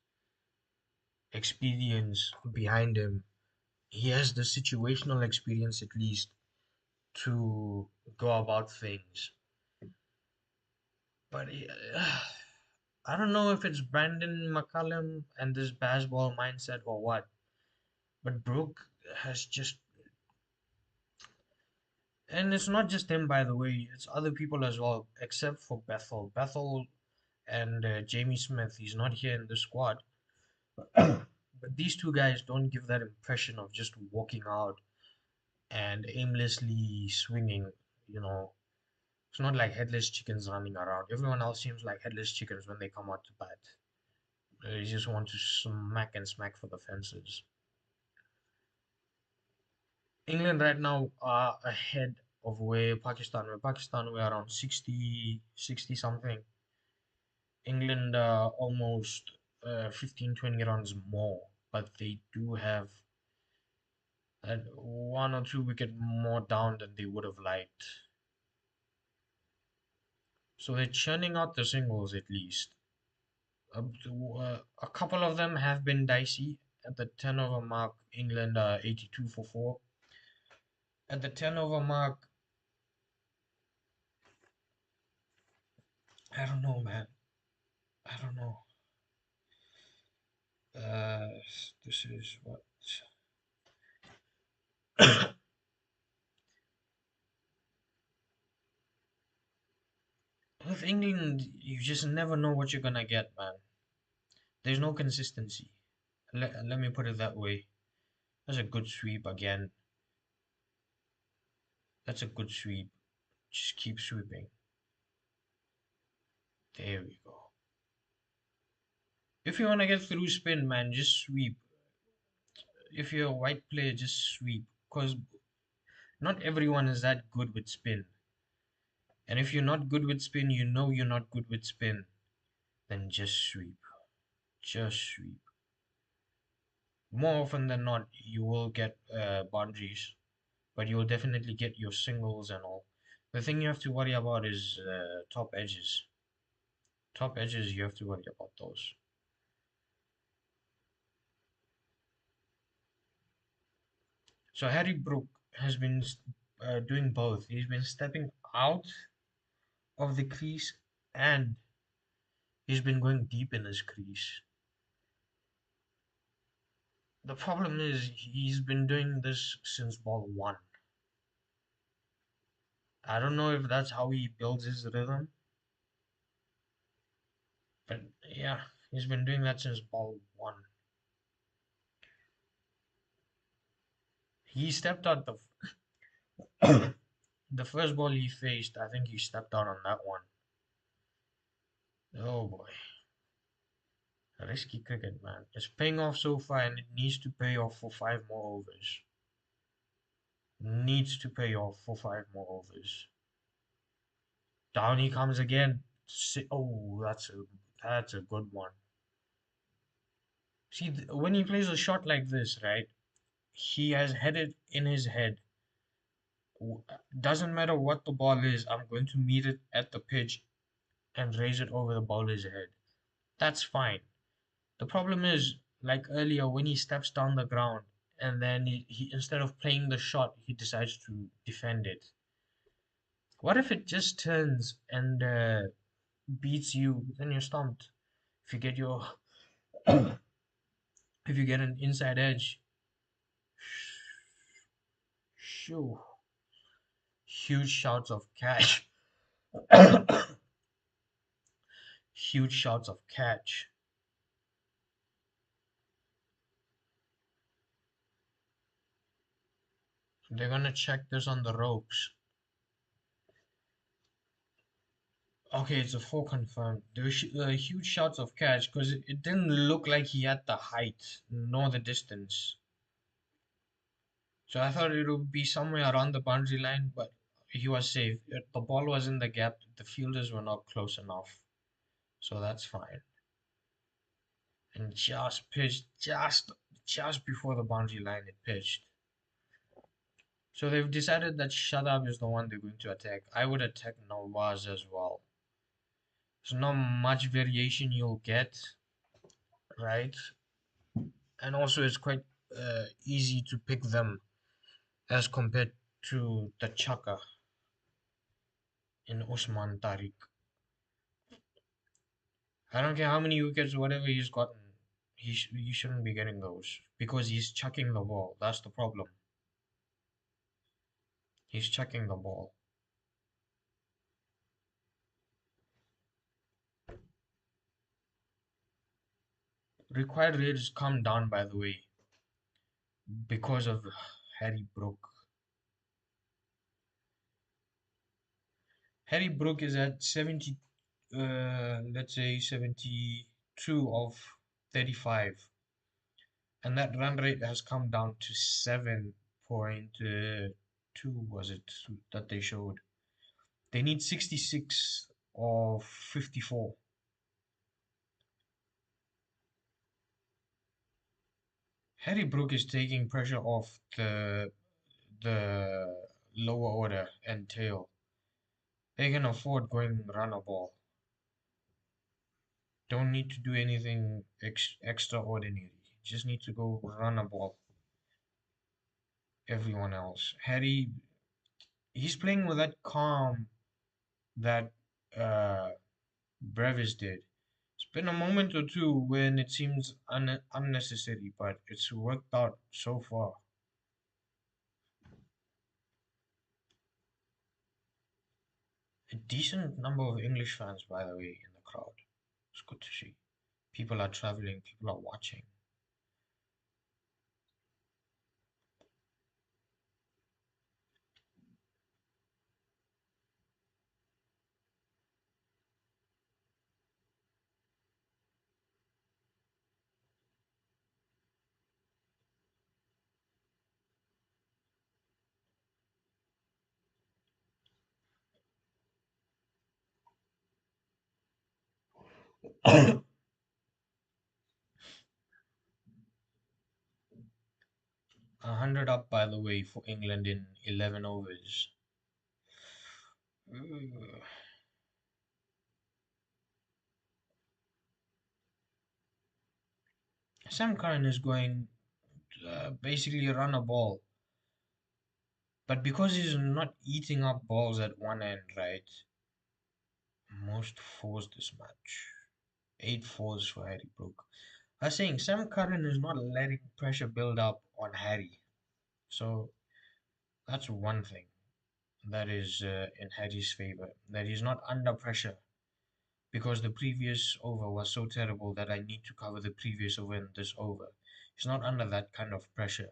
experience behind him. He has the situational experience at least to go about things. But I don't know if it's Brandon McCullum and this baseball mindset or what. But Brooke has just, and it's not just him, by the way. It's other people as well, except for Bethell. Bethell and Jamie Smith. He's not here in the squad. But these two guys don't give that impression of just walking out and aimlessly swinging. You know, it's not like headless chickens running around. Everyone else seems like headless chickens when they come out to bat. They just want to smack and smack for the fences. England right now are ahead of where Pakistan were around 60, 60 something. England almost 15, 20 runs more, but they do have one or two wicket more down than they would have liked. So they're churning out the singles at least. A couple of them have been dicey. At the 10 over mark, England 82 for 4. At the 10 over mark, I don't know, man. I don't know. Uh, this is what. With England, you just never know what you're gonna get, man. There's no consistency. Let me put it that way. That's a good sweep again. That's a good sweep. Just keep sweeping. There we go. If you want to get through spin, man, just sweep. If you're a white player, just sweep. Because not everyone is that good with spin. And if you're not good with spin, you know you're not good with spin, then just sweep. Just sweep. More often than not, you will get boundaries, but you'll definitely get your singles and all. The thing you have to worry about is top edges. Top edges, you have to worry about those. So Harry Brooke has been doing both. He's been stepping out of the crease and he's been going deep in his crease. The problem is he's been doing this since ball one. I don't know if that's how he builds his rhythm, but yeah, he's been doing that since ball one. He stepped out the first ball he faced. I think he stepped out on that one. Oh boy, risky cricket, man. It's paying off so far, and it needs to pay off for 5 more overs. Needs to pay off for 5 more overs. Down he comes again. Oh, that's a good one. See, when he plays a shot like this, right? He has headed in his head. Doesn't matter what the ball is, I'm going to meet it at the pitch and raise it over the bowler's head. That's fine. The problem is, like earlier, when he steps down the ground and then he instead of playing the shot, he decides to defend it. What if it just turns and beats you? Then you're stumped. If you get your if you get an inside edge, shoo, huge shouts of catch. Huge shouts of catch. They're gonna check this on the ropes. Okay, it's a four confirmed. There were huge shouts of catch because it didn't look like he had the height nor the distance. So I thought it would be somewhere around the boundary line, but he was safe. The ball was in the gap. The fielders were not close enough, so that's fine. And just pitched just before the boundary line. It pitched. So they've decided that shadab is the one they're going to attack. I would attack Nawaz as well. There's not much variation you'll get, right? And also it's quite easy to pick them as compared to the Chaka in Usman Tariq. I don't care how many wickets, whatever he's gotten, he shouldn't be getting those because he's chucking the ball. That's the problem. He's chucking the ball. Required rate has come down, by the way, because of Harry Brooke. Harry Brooke is at 70, let's say 72 of 35. And that run rate has come down to 7.2, was it, that they showed. They need 66 of 54. Harry Brooke is taking pressure off the lower order and tail. They can afford going run a ball. Don't need to do anything extraordinary. Just need to go run a ball. Everyone else. Harry, he's playing with that calm that Brevis did. It's been a moment or two when it seems unnecessary, but it's worked out so far. A decent number of English fans, by the way, in the crowd. It's good to see. People are traveling, people are watching. 100 up, by the way, for England in 11 overs. Uh, Sam Curran is going basically run a ball, but because he's not eating up balls at one end, right? Most fours this match. 8 fours for Harry Brooke. I was saying Sam Curran is not letting pressure build up on Harry. So that's one thing that is in Harry's favor. That he's not under pressure because the previous over was so terrible that I need to cover the previous over in this over. He's not under that kind of pressure.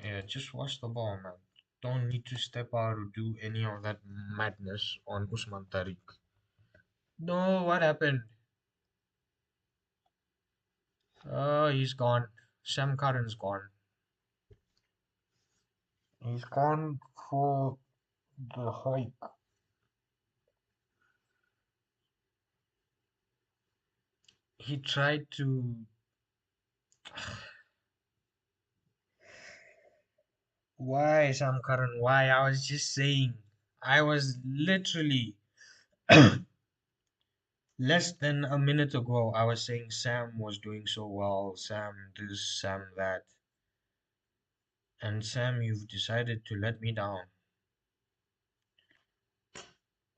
Yeah, just watch the ball, man. Don't need to step out or do any of that madness on Usman Tariq. No, what happened? Oh, he's gone. Sam Curran's gone. He's gone for the hike. He tried to. Why, Sam Curran? Why? I was just saying. I was literally less than a minute ago. I was saying Sam was doing so well. Sam this, Sam that. And Sam, you've decided to let me down.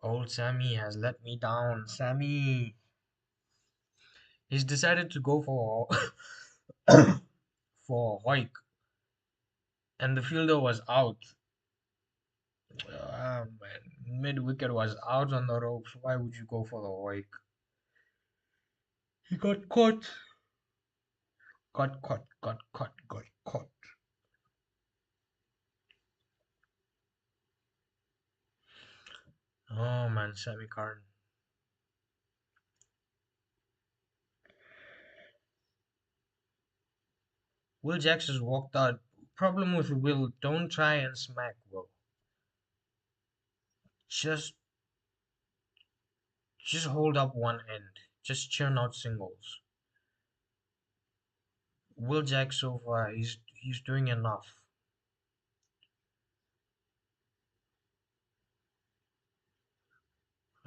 Old Sammy has let me down. Sammy. He's decided to go for for Hoik, and the fielder was out. Man. Mid wicket was out on the ropes. Why would you go for the Hoik? He got caught. Got caught. Oh man, Sammy Karn. Will Jacks has walked out. Problem with Will, don't try and smack Will. Just just hold up one end. Just churn out singles. Will Jack so far, he's doing enough.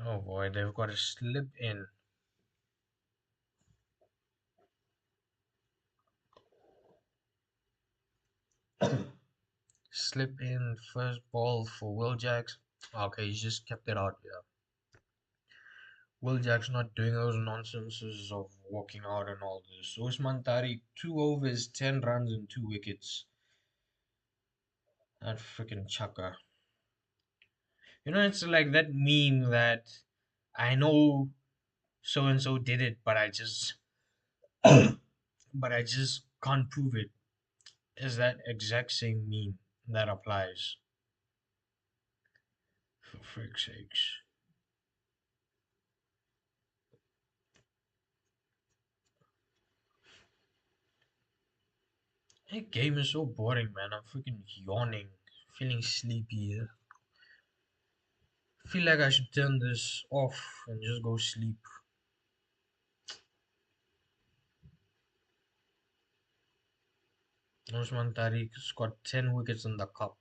Oh boy, they've got to slip in. Slip in first ball for Will Jacks. Okay, he's just kept it out, yeah. Will Jack's not doing those nonsenses of walking out and all this. Usman Tariq, 2 overs, 10 runs, and 2 wickets. That freaking chucker. You know, it's like that meme that I know so and so did it, but I just can't prove it. Is that exact same meme that applies? For frick's sakes. That game is so boring, man. I'm freaking yawning, feeling sleepy. Feel like I should turn this off and just go sleep. Usman Tariq's got 10 wickets in the cup.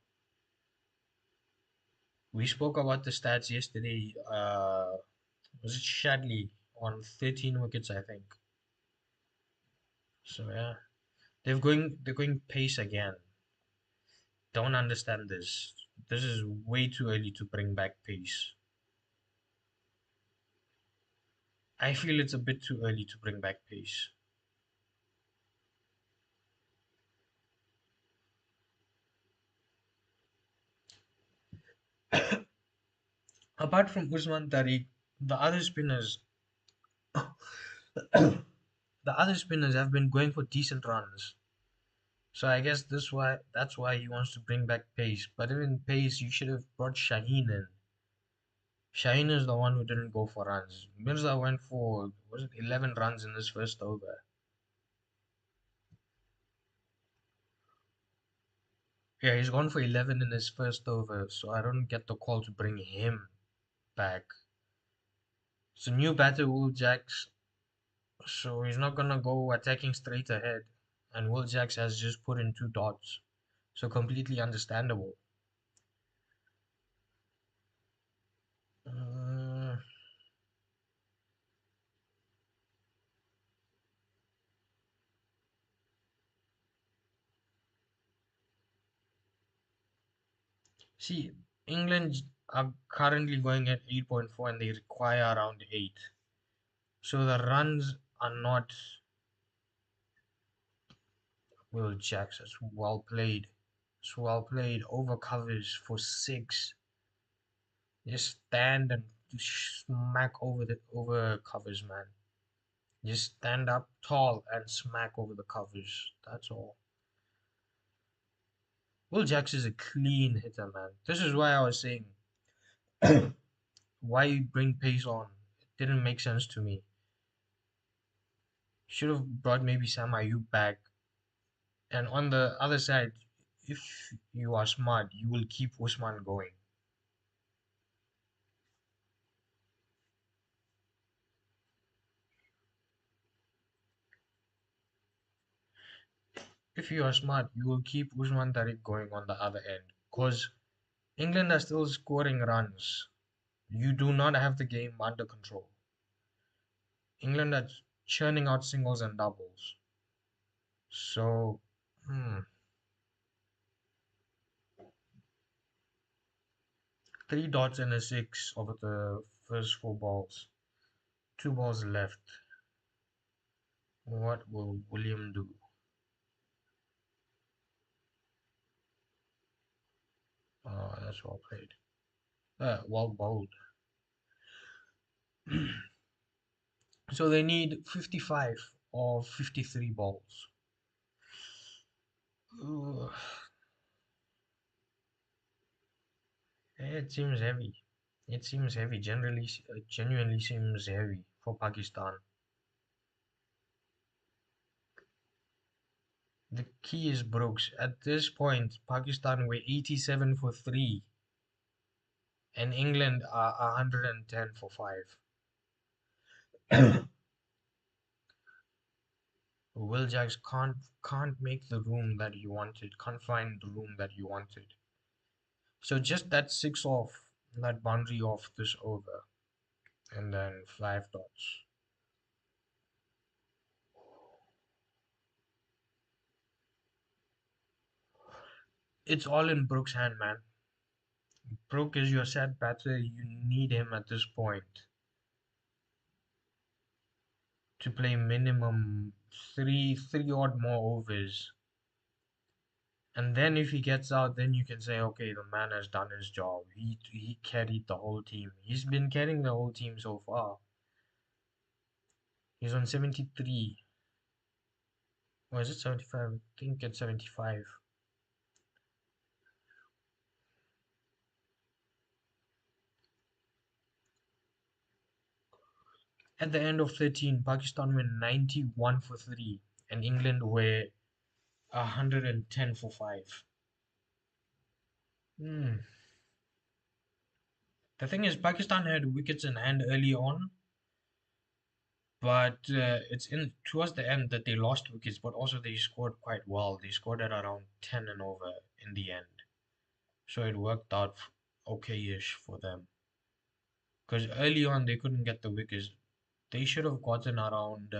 We spoke about the stats yesterday. Was it Shadley on 13 wickets, I think. So yeah, they're going pace again. Don't understand this. This is way too early to bring back pace. I feel it's a bit too early to bring back pace. Apart from Usman Tariq, the other spinners, the other spinners have been going for decent runs. So I guess that's why he wants to bring back pace. But even pace, you should have brought Shaheen in. Shaheen is the one who didn't go for runs. Mirza went for, was it 11 runs in his first over? Yeah, he's gone for 11 in his first over, so I don't get the call to bring him back. It's a new batter, Will Jacks, so he's not gonna go attacking straight ahead. And Will Jacks has just put in two dots, so completely understandable. Uh, See, England are currently going at 8.4 and they require around 8. So the runs are not Will Jacks. It's well played. It's well played. Over covers for 6. Just stand and smack over the over covers, man. Just stand up tall and smack over the covers. That's all. Will Jacks is a clean hitter, man. This is why I was saying why you bring pace on. It didn't make sense to me. Should have brought maybe Sam Ayub back. And on the other side, if you are smart, you will keep Usman going. If you are smart, you will keep Usman Tariq going on the other end. Because England are still scoring runs. You do not have the game under control. England are churning out singles and doubles. So, hmm, 3 dots and a six over the first 4 balls. 2 balls left. What will William do? Oh, that's well played. Well bowled. So they need 55 or 53 balls. Ugh, it seems heavy. It seems heavy. Generally, genuinely seems heavy for Pakistan. The key is Brooks. At this point, Pakistan were 87 for 3 and England are 110 for 5. Will Jacks can't make the room that you wanted, can't find the room that you wanted. So just that 6 off, that boundary off this over, and then 5 dots. It's all in Brooks' hand, man. Brooke is your set batter. You need him at this point to play minimum three odd more overs. And then if he gets out, then you can say, okay, the man has done his job. He carried the whole team. He's been carrying the whole team so far. He's on 73. Or is it 75? I think it's 75. At the end of 13, Pakistan went 91 for 3 and England were 110 for 5. Hmm. The thing is, Pakistan had wickets in hand early on, but it's in towards the end that they lost wickets, but also they scored quite well. They scored at around 10 and over in the end, so it worked out okay-ish for them. Because early on they couldn't get the wickets. They should have gotten around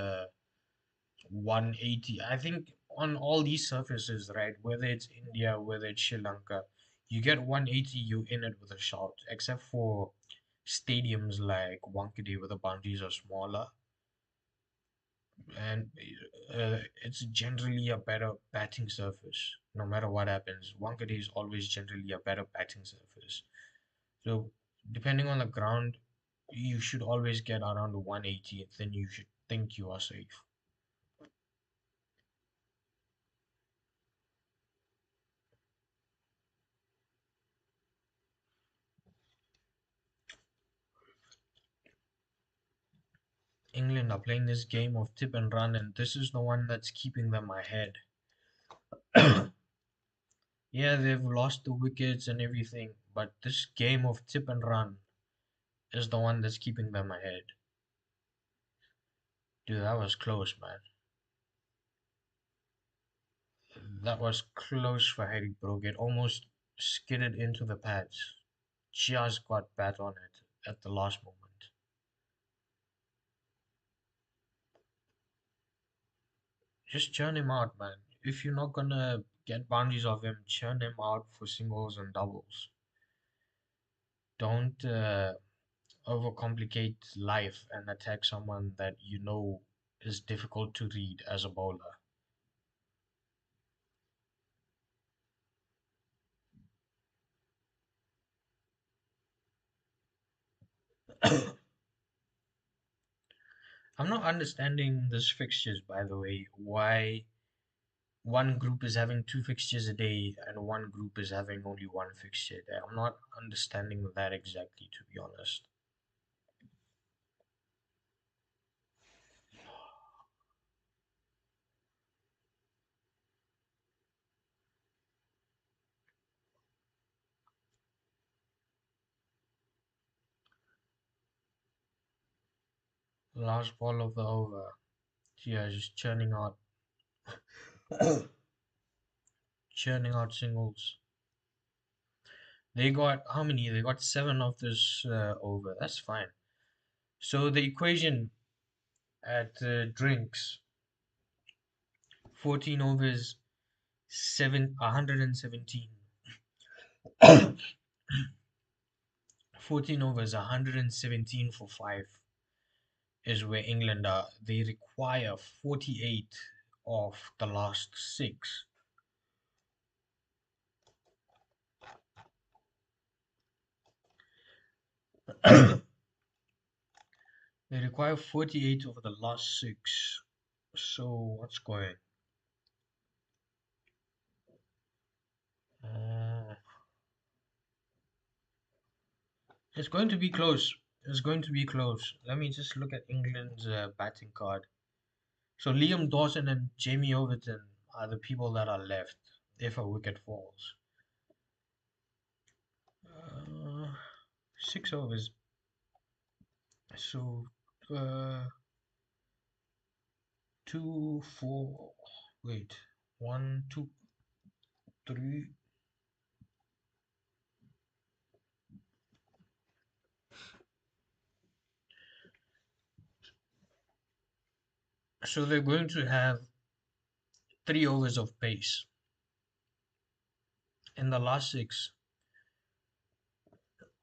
180. I think on all these surfaces, right? Whether it's India, whether it's Sri Lanka, you get 180, you in it with a shout. Except for stadiums like Wankhede, where the boundaries are smaller and it's generally a better batting surface no matter what happens. Wankhede is always generally a better batting surface. So depending on the ground, you should always get around 180, then you should think you are safe. England are playing this game of tip and run, and this is the one that's keeping them ahead. Yeah, they've lost the wickets and everything, but this game of tip and run is the one that's keeping them ahead. Dude, that was close, man. That was close for Harry Brooke. It almost skidded into the pads. Just got bat on it at the last moment. Just churn him out, man. If you're not gonna get boundaries of him, churn him out for singles and doubles. Don't overcomplicate life and attack someone that you know is difficult to read as a bowler. I'm not understanding this fixtures, by the way. Why one group is having two fixtures a day and one group is having only one fixture a day. I'm not understanding that exactly, to be honest. Last ball of the over. Yeah, just churning out singles. They got how many? They got seven of this over. That's fine. So the equation at drinks 14 overs 117. 14 overs 117 for 5 is where England are. They require 48 of the last 6. They require 48 over the last 6. So what's going? Uh, it's going to be close. It's going to be close. Let me just look at England's batting card. So Liam Dawson and Jamie Overton are the people that are left if a wicket falls. 6 overs. So uh, 2, 4. Wait, 1, 2, 3. So they're going to have 3 overs of pace. In the last 6,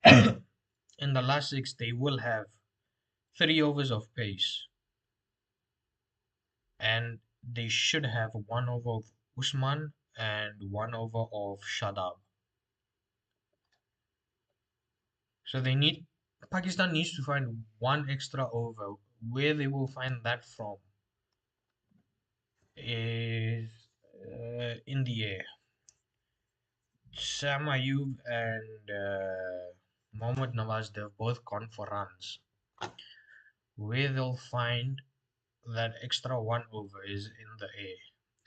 in the last 6, they will have 3 overs of pace, and they should have 1 over of Usman and 1 over of Shadab. So Pakistan needs to find one extra over. Where they will find that from is in the air. Sam Ayub and Mohammad Nawaz, they've both gone for runs. Where they'll find that extra 1 over is in the air.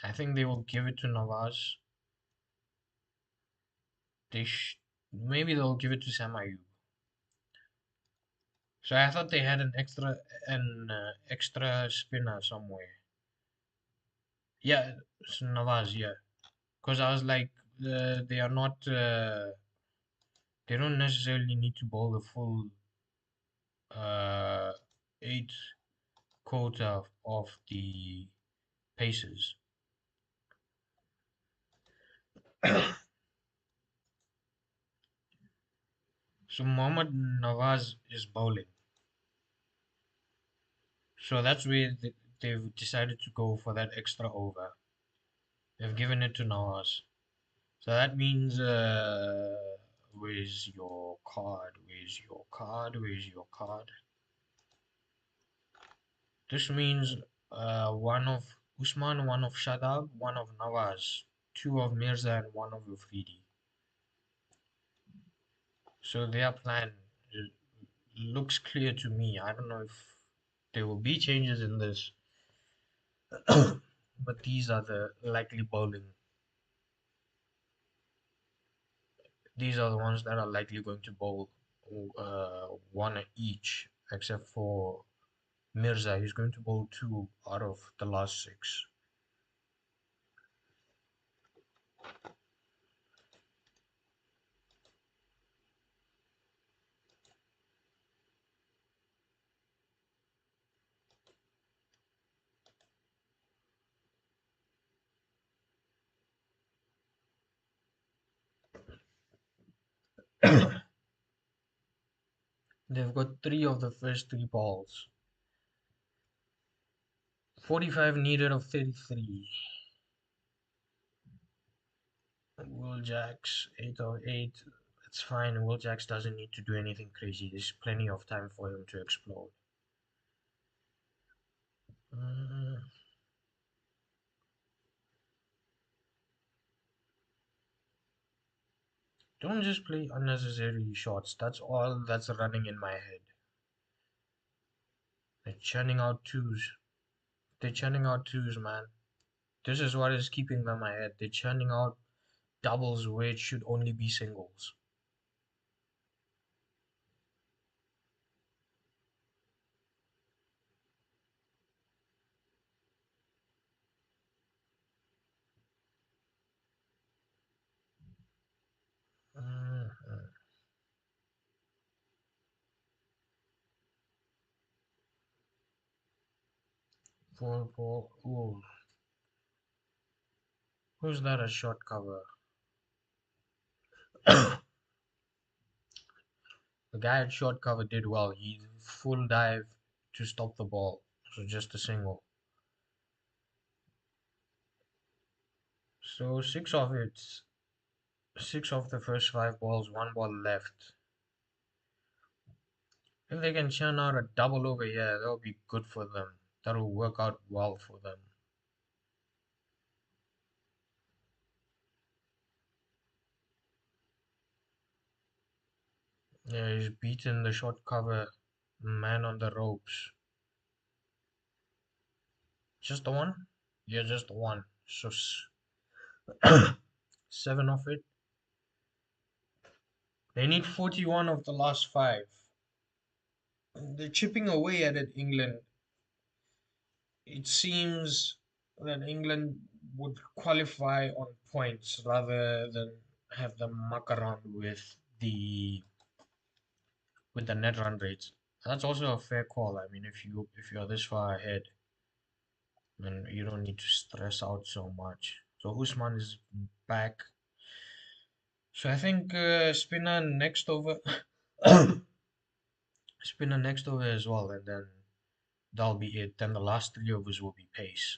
I think they will give it to Nawaz. Maybe they'll give it to Sam Ayub. So I thought they had an extra spinner somewhere. Yeah, it's Nawaz. Yeah, because I was like, they are not. They don't necessarily need to bowl the full uh, 8 quota of the paces. So Mohammad Nawaz is bowling. So that's where they've decided to go for that extra over. They've given it to Nawaz. So that means Where's your card? Where's your card? Where's your card? This means one of Usman, one of Shadab, one of Nawaz, two of Mirza, and one of Afridi. So their plan looks clear to me. I don't know if there will be changes in this, but these are the likely bowling. These are the ones that are likely going to bowl one each, except for Mirza. He's going to bowl two out of the last six. They've got three of the first three balls. 45 needed of 33. Will Jacks, 8 of 8. It's fine. Will Jacks doesn't need to do anything crazy. There's plenty of time for him to explode. Mm, don't just play unnecessary shots. That's all that's running in my head. They're churning out twos. They're churning out twos, man. This is what is keeping them ahead. They're churning out doubles where it should only be singles. Mhm. Four ball. Ooh. Who's that a short cover? The guy at short cover did well. He full dive to stop the ball. So just a single. So six of it. Six of the first five balls, one ball left. If they can churn out a double over here, that'll be good for them. That'll work out well for them. Yeah, he's beaten the short cover man on the ropes. Just the one? Yeah, just the one. So seven of it. They need 41 of the last five. They're chipping away at it, England. It seems that England would qualify on points rather than have them muck around with the net run rates. That's also a fair call. I mean, if you're this far ahead, then you don't need to stress out so much. So Usman is back. So I think spinner next over, spinner next over as well, and then that'll be it. Then the last three overs will be pace.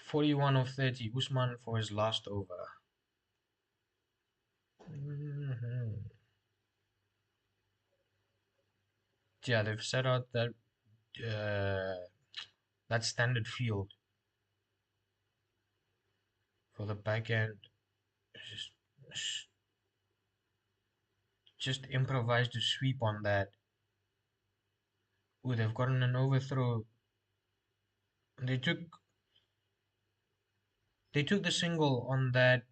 41 of 30, Usman for his last over. Mhm. Yeah, they've set out that standard field for the back end. Just, just improvised a sweep on that. Ooh, they've gotten an overthrow. They took the single on that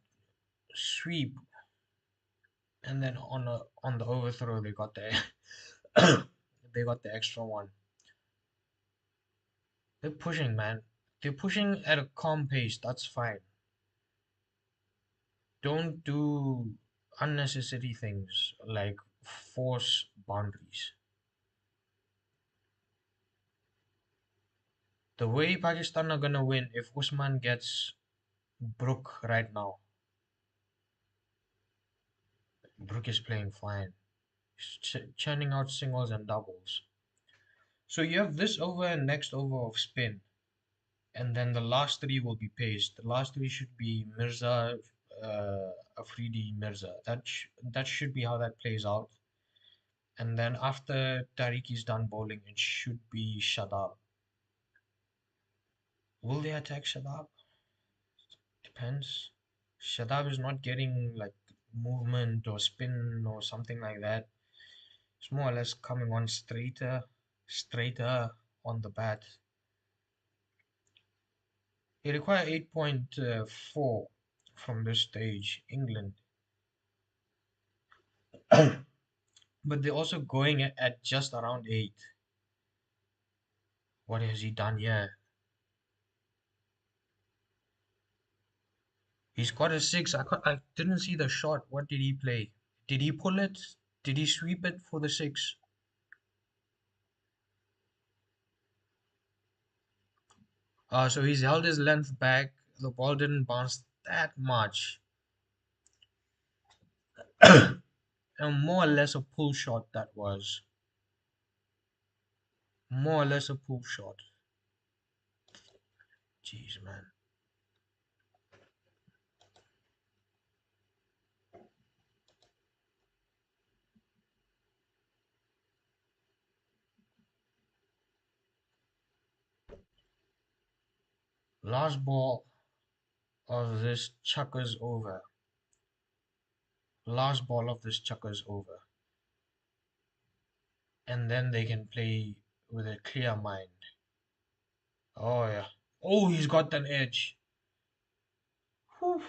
sweep, and then on the overthrow they got the they got the extra one. They're pushing, man. They're pushing at a calm pace. That's fine. Don't do unnecessary things like force boundaries. The way Pakistan are gonna win if Usman gets Brooke right now. Brooke is playing fine. Churning out singles and doubles. So you have this over and next over of spin, and then the last three will be pace. The last three should be Mirza, Afridi Mirza. That should be how that plays out. And then after Tariq is done bowling, it should be shadab. Will they attack shadab? Depends. Shadab is not getting like movement or spin or something like that. It's more or less coming on straighter on the bat. They require 8.4 from this stage, England. But they're also going at just around 8. What has he done here? He's got a 6. I didn't see the shot. What did he play? Did he pull it? Did he sweep it for the 6? So he's held his length back. The ball didn't bounce that much. And more or less a pull shot that was. More or less a pull shot. Jeez, man. Last ball of this chuckers over. Last ball of this chuckers over. And then they can play with a clear mind. Oh, yeah. Oh, he's got an edge. Whew.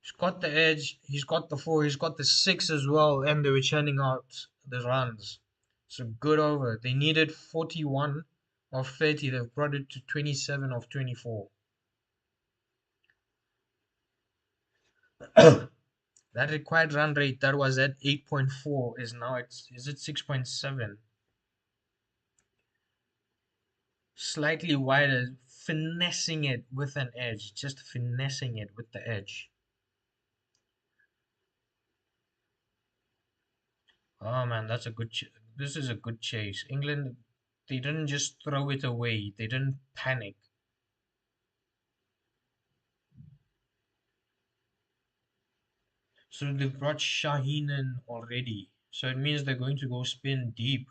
He's got the edge. He's got the 4. He's got the 6 as well. And they were churning out the runs. So good over. They needed 41 of 30. They've brought it to 27 of 24. That required run rate that was at 8.4 is now is it 6.7? Slightly wider, finessing it with an edge, just finessing it with the edge. Oh man, that's a good. This is a good chase. England, they didn't just throw it away. They didn't panic. So they've brought Shaheen in already. So it means they're going to go spin deep.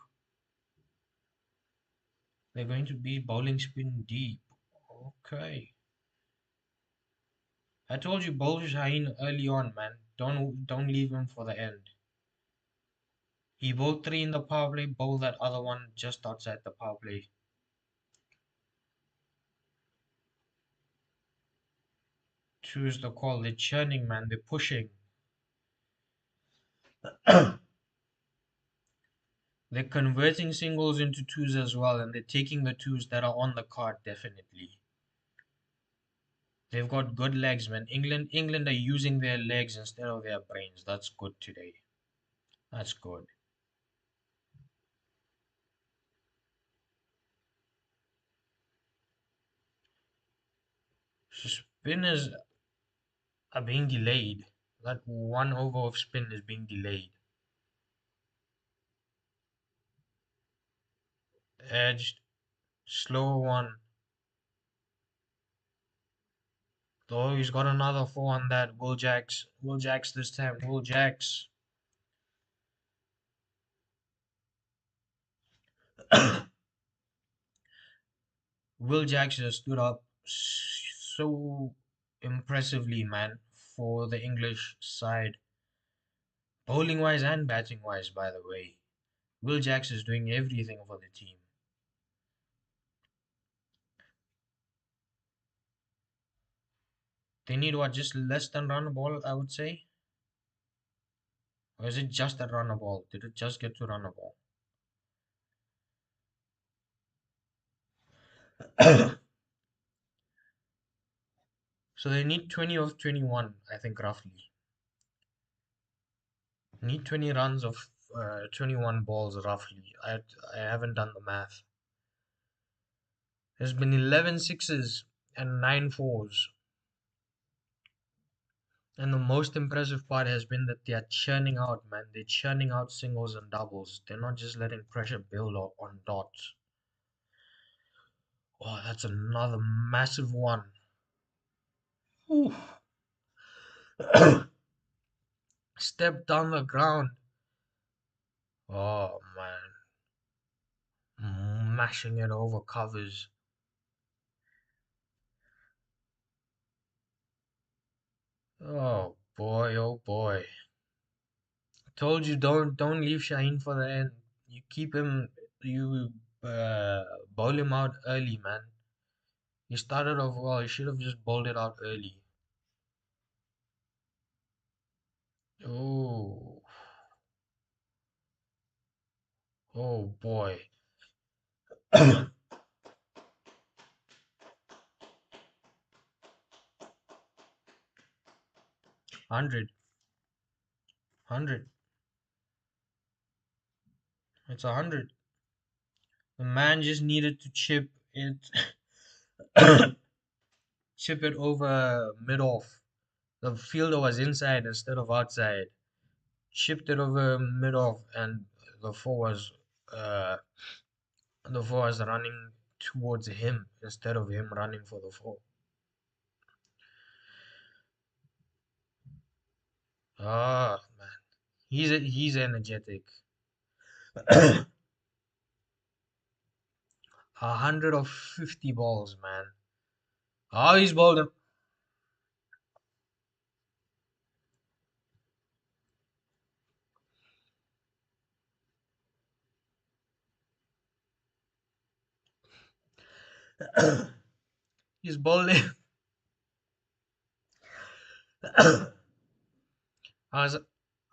They're going to be bowling spin deep. Okay. I told you bowl Shaheen early on, man. Don't leave him for the end. He bowled 3 in the power play, bowled that other one just outside the power play. 2 is the call. They're churning, man. They're pushing. They're converting singles into 2s as well, and they're taking the 2s that are on the card, definitely. They've got good legs, man. England are using their legs instead of their brains. That's good today. That's good. So spinners are being delayed. That 1 over of spin is being delayed. Edged, slow one. Oh, he's got another 4 on that. Will Jacks. Will Jacks this time. Will Jacks. Will Jacks just stood up so impressively, man, for the English side. Bowling wise and batting wise, by the way. Will Jacks is doing everything for the team. They need what, just less than run a ball, I would say? Or is it just that run a ball? Did it just get to run a ball? So they need 20 of 21, I think, roughly. Need 20 runs of 21 balls, roughly. I haven't done the math. There's been 11 sixes and 9 fours. And the most impressive part has been that they are churning out, man. They're churning out singles and doubles. They're not just letting pressure build up on dots. Oh, that's another massive one. Oof. Stepped on the ground. Oh man, mashing it over covers. Oh boy, oh boy. Told you don't leave Shaheen for the end. You keep him. You bowl him out early, man. He started off well. He should have just bowled it out early. Oh, oh boy. 100, 100. It's 100. The man just needed to chip it, chip it over mid off. The fielder was inside instead of outside. Chipped it over mid off, and the four was uh, the four was running towards him instead of him running for the four. Ah, man, he's energetic. 150 balls, man. Oh, he's bowled him. He's bowled him. I was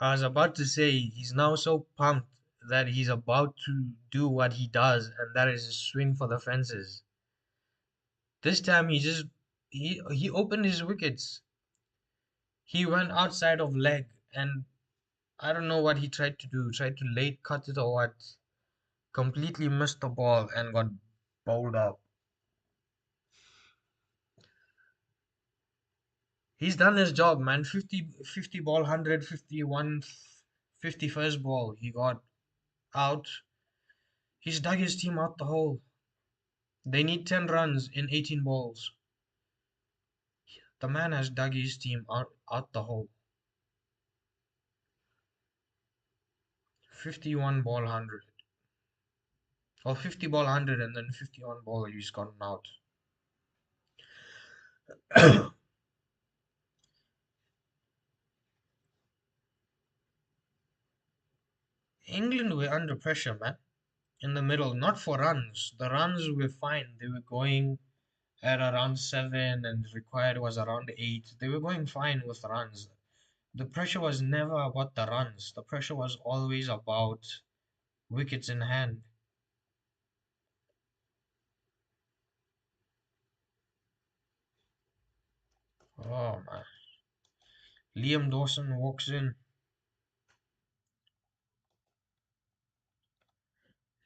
I was about to say he's now so pumped that he's about to do what he does, and that is swing for the fences. This time he opened his wickets. He went outside of leg, and I don't know what he tried to do. Tried to late cut it or what? Completely missed the ball and got bowled up. He's done his job, man. 50 ball, 151, 51st ball. He got out. He's dug his team out the hole. They need 10 runs in 18 balls. The man has dug his team out the hole. 51 ball 100. Or 50 ball 100 and then 51 ball he's gotten out. England were under pressure, man. In the middle, not for runs. The runs were fine. They were going at around 7 and required was around 8. They were going fine with runs. The pressure was never about the runs. The pressure was always about wickets in hand. Oh man. Liam Dawson walks in.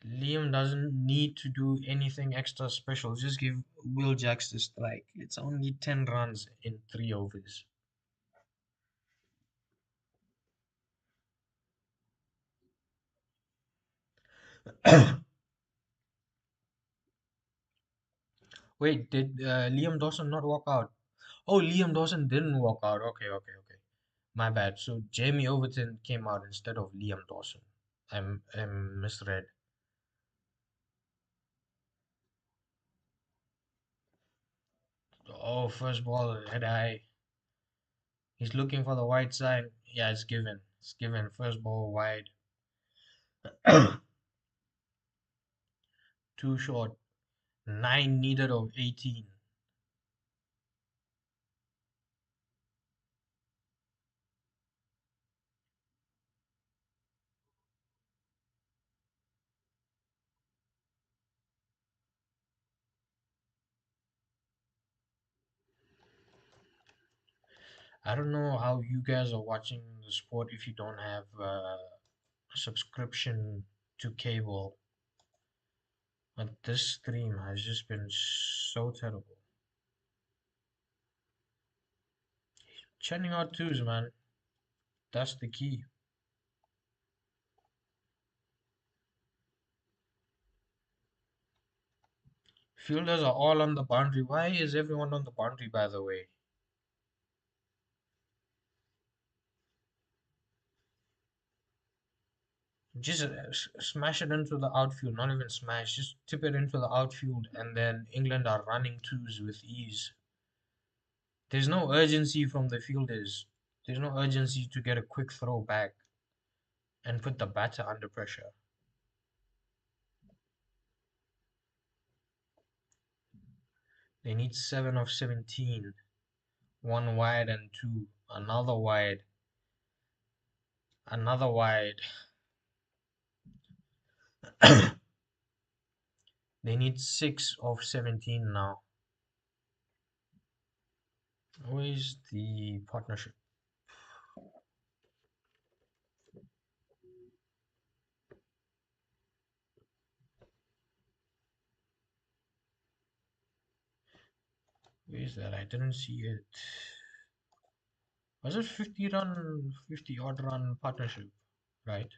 Liam doesn't need to do anything extra special. Just give Will Jacks the strike. It's only 10 runs in 3 overs. Wait, did Liam Dawson not walk out? Oh, Liam Dawson didn't walk out. Okay, okay, okay. My bad. So Jamie Overton came out instead of Liam Dawson. I'm misread. Oh, first ball, head high. He's looking for the wide side. Yeah, it's given. It's given. First ball wide. Too short. 9 needed of 18. I don't know how you guys are watching the sport if you don't have a subscription to cable, but this stream has just been so terrible. Churning out twos, man. That's the key. Fielders are all on the boundary. Why is everyone on the boundary, by the way? Just smash it into the outfield, not even smash, just tip it into the outfield, and then England are running twos with ease. There's no urgency from the fielders. There's no urgency to get a quick throw back and put the batter under pressure. They need 7 of 17, one wide and two, another wide. They need 6 of 17 now. Where's the partnership? Where's that? I didn't see it. Was it 50 run, 50 odd run partnership? Right?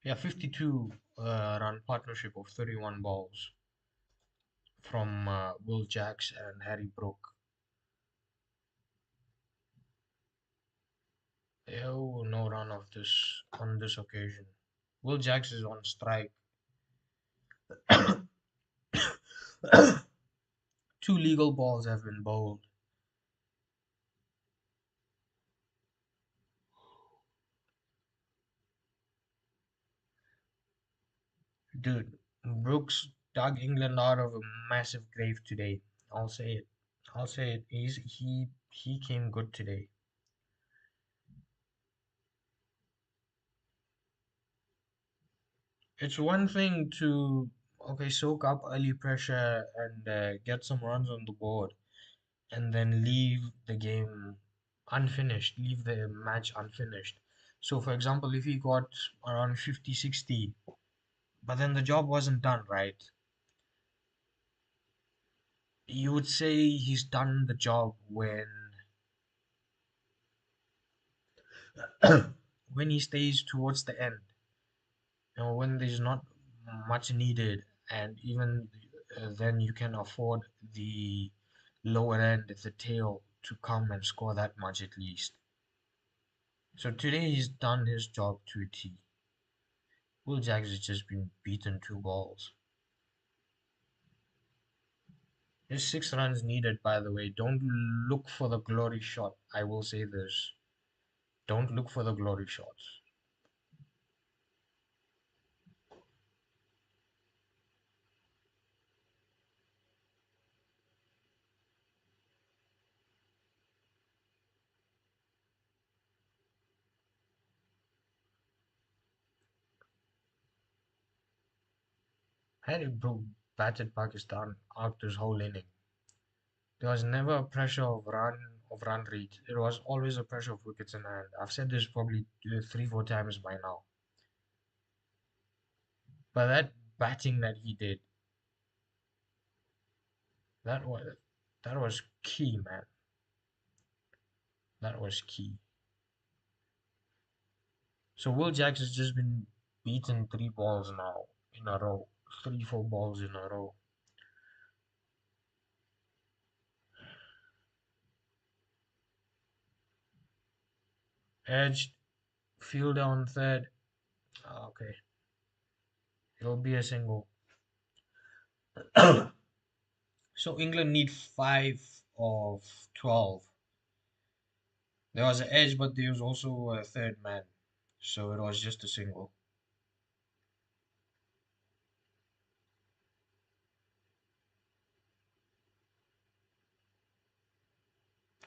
Yeah, 52 run partnership of 31 balls from Will Jacks and Harry Brooke. Oh, no run of this on this occasion. Will Jacks is on strike. Two legal balls have been bowled. Dude, Brooks dug England out of a massive grave today. I'll say it. I'll say it. He came good today. It's one thing to soak up early pressure and get some runs on the board, and then leave the game unfinished, leave the match unfinished. So, for example, if he got around 50, 60, but then the job wasn't done right, you would say he's done the job when he stays towards the end, when there's not much needed, and even then you can afford the lower end, the tail, to come and score that much at least. So today he's done his job to a T. Will Jacks has just been beaten 2 balls. There's 6 runs needed, by the way. Don't look for the glory shot. I will say this. Don't look for the glory shots. Harry Brooke batted Pakistan out this whole inning. There was never a pressure of run rate. It was always a pressure of wickets in hand. I've said this probably 3, 4 times by now. But that batting that he did, that was that was key, man. That was key. So Will Jacks has just been beaten 3 balls now in a row. 3, 4 balls in a row. Edged, fielder on third. Okay, it'll be a single. So England need 5 of 12. There was an edge, but there was also a third man. So it was just a single.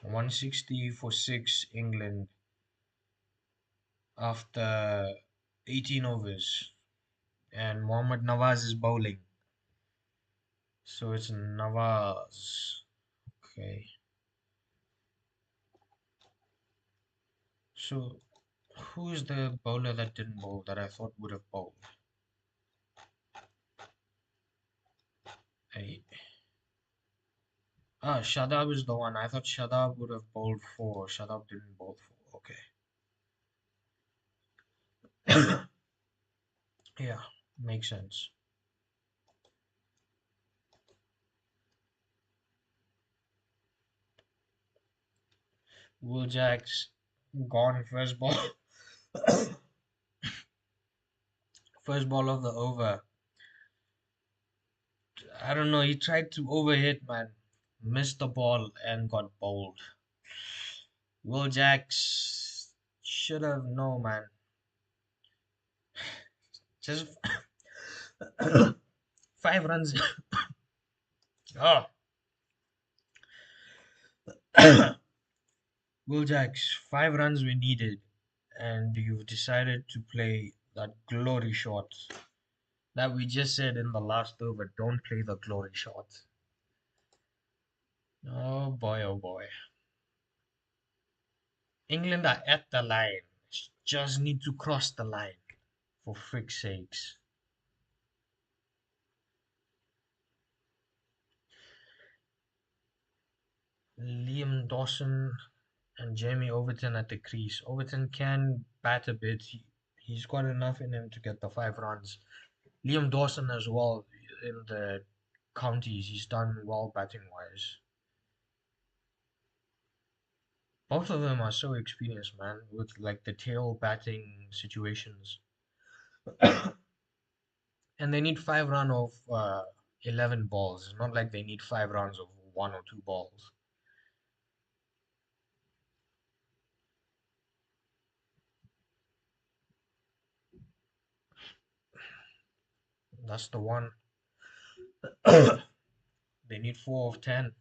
160 for 6 England after 18 overs. And Mohammad Nawaz is bowling. So it's Nawaz. Okay. So who is the bowler that didn't bowl that I thought would have bowled? Hey. Shadab is the one. I thought Shadab would have bowled 4. Shadab didn't bowl 4. Okay. Yeah, makes sense. Will Jacks gone first ball. First ball of the over. I don't know. He tried to overhit, man. Missed the ball and got bowled. Will Jacks should have no, man. Just 5 runs. Oh, Will Jacks, 5 runs we needed, and you've decided to play that glory shot that we just said in the last over. Don't play the glory shot. Oh boy, oh boy. England are at the line. Just need to cross the line. For frick's sakes. Liam Dawson and Jamie Overton at the crease. Overton can bat a bit. He's got enough in him to get the 5 runs. Liam Dawson as well in the counties. He's done well batting wise. Both of them are so experienced, man, with like the tail batting situations. And they need 5 runs of 11 balls. It's not like they need 5 runs of 1 or 2 balls. That's the one. They need 4 of 10.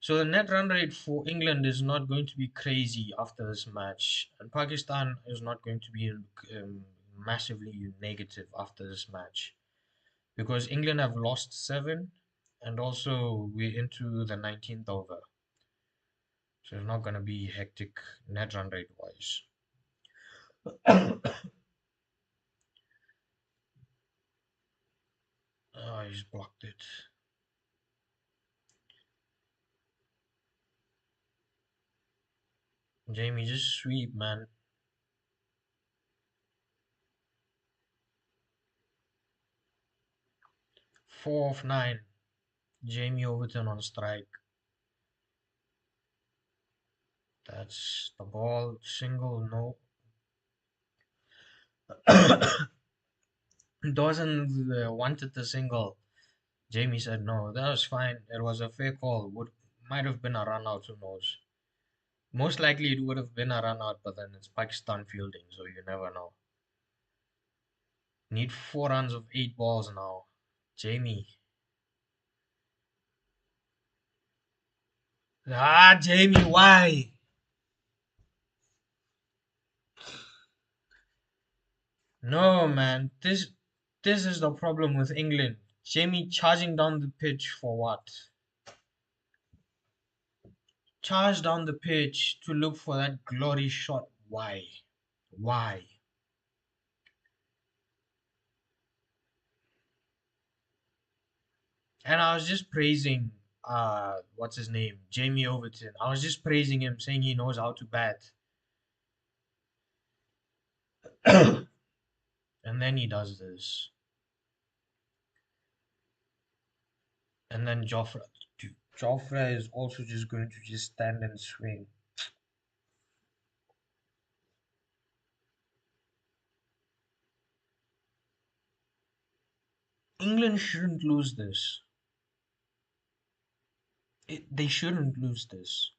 So the net run rate for England is not going to be crazy after this match, and Pakistan is not going to be massively negative after this match because England have lost 7, and also we're into the 19th over, so it's not going to be hectic net run rate wise. Oh, he's blocked it. Jamie, just sweep, man. 4 of 9. Jamie Overton on strike. That's the ball. Single, no. Dawson wanted the single. Jamie said no. That was fine. It was a fair call. Might have been a run out. Who knows? Most likely it would have been a run out, but then it's Pakistan fielding, so you never know. Need 4 runs of 8 balls now. Jamie. Jamie, why? No, man. This is the problem with England. Jamie charging down the pitch for what? Charge down the pitch to look for that glory shot. Why? Why? And I was just praising what's his name? Jamie Overton. I was just praising him, saying he knows how to bat. And then he does this. And then Joffre. Dude, Joffre is also just going to just stand and swing. England shouldn't lose this. They shouldn't lose this.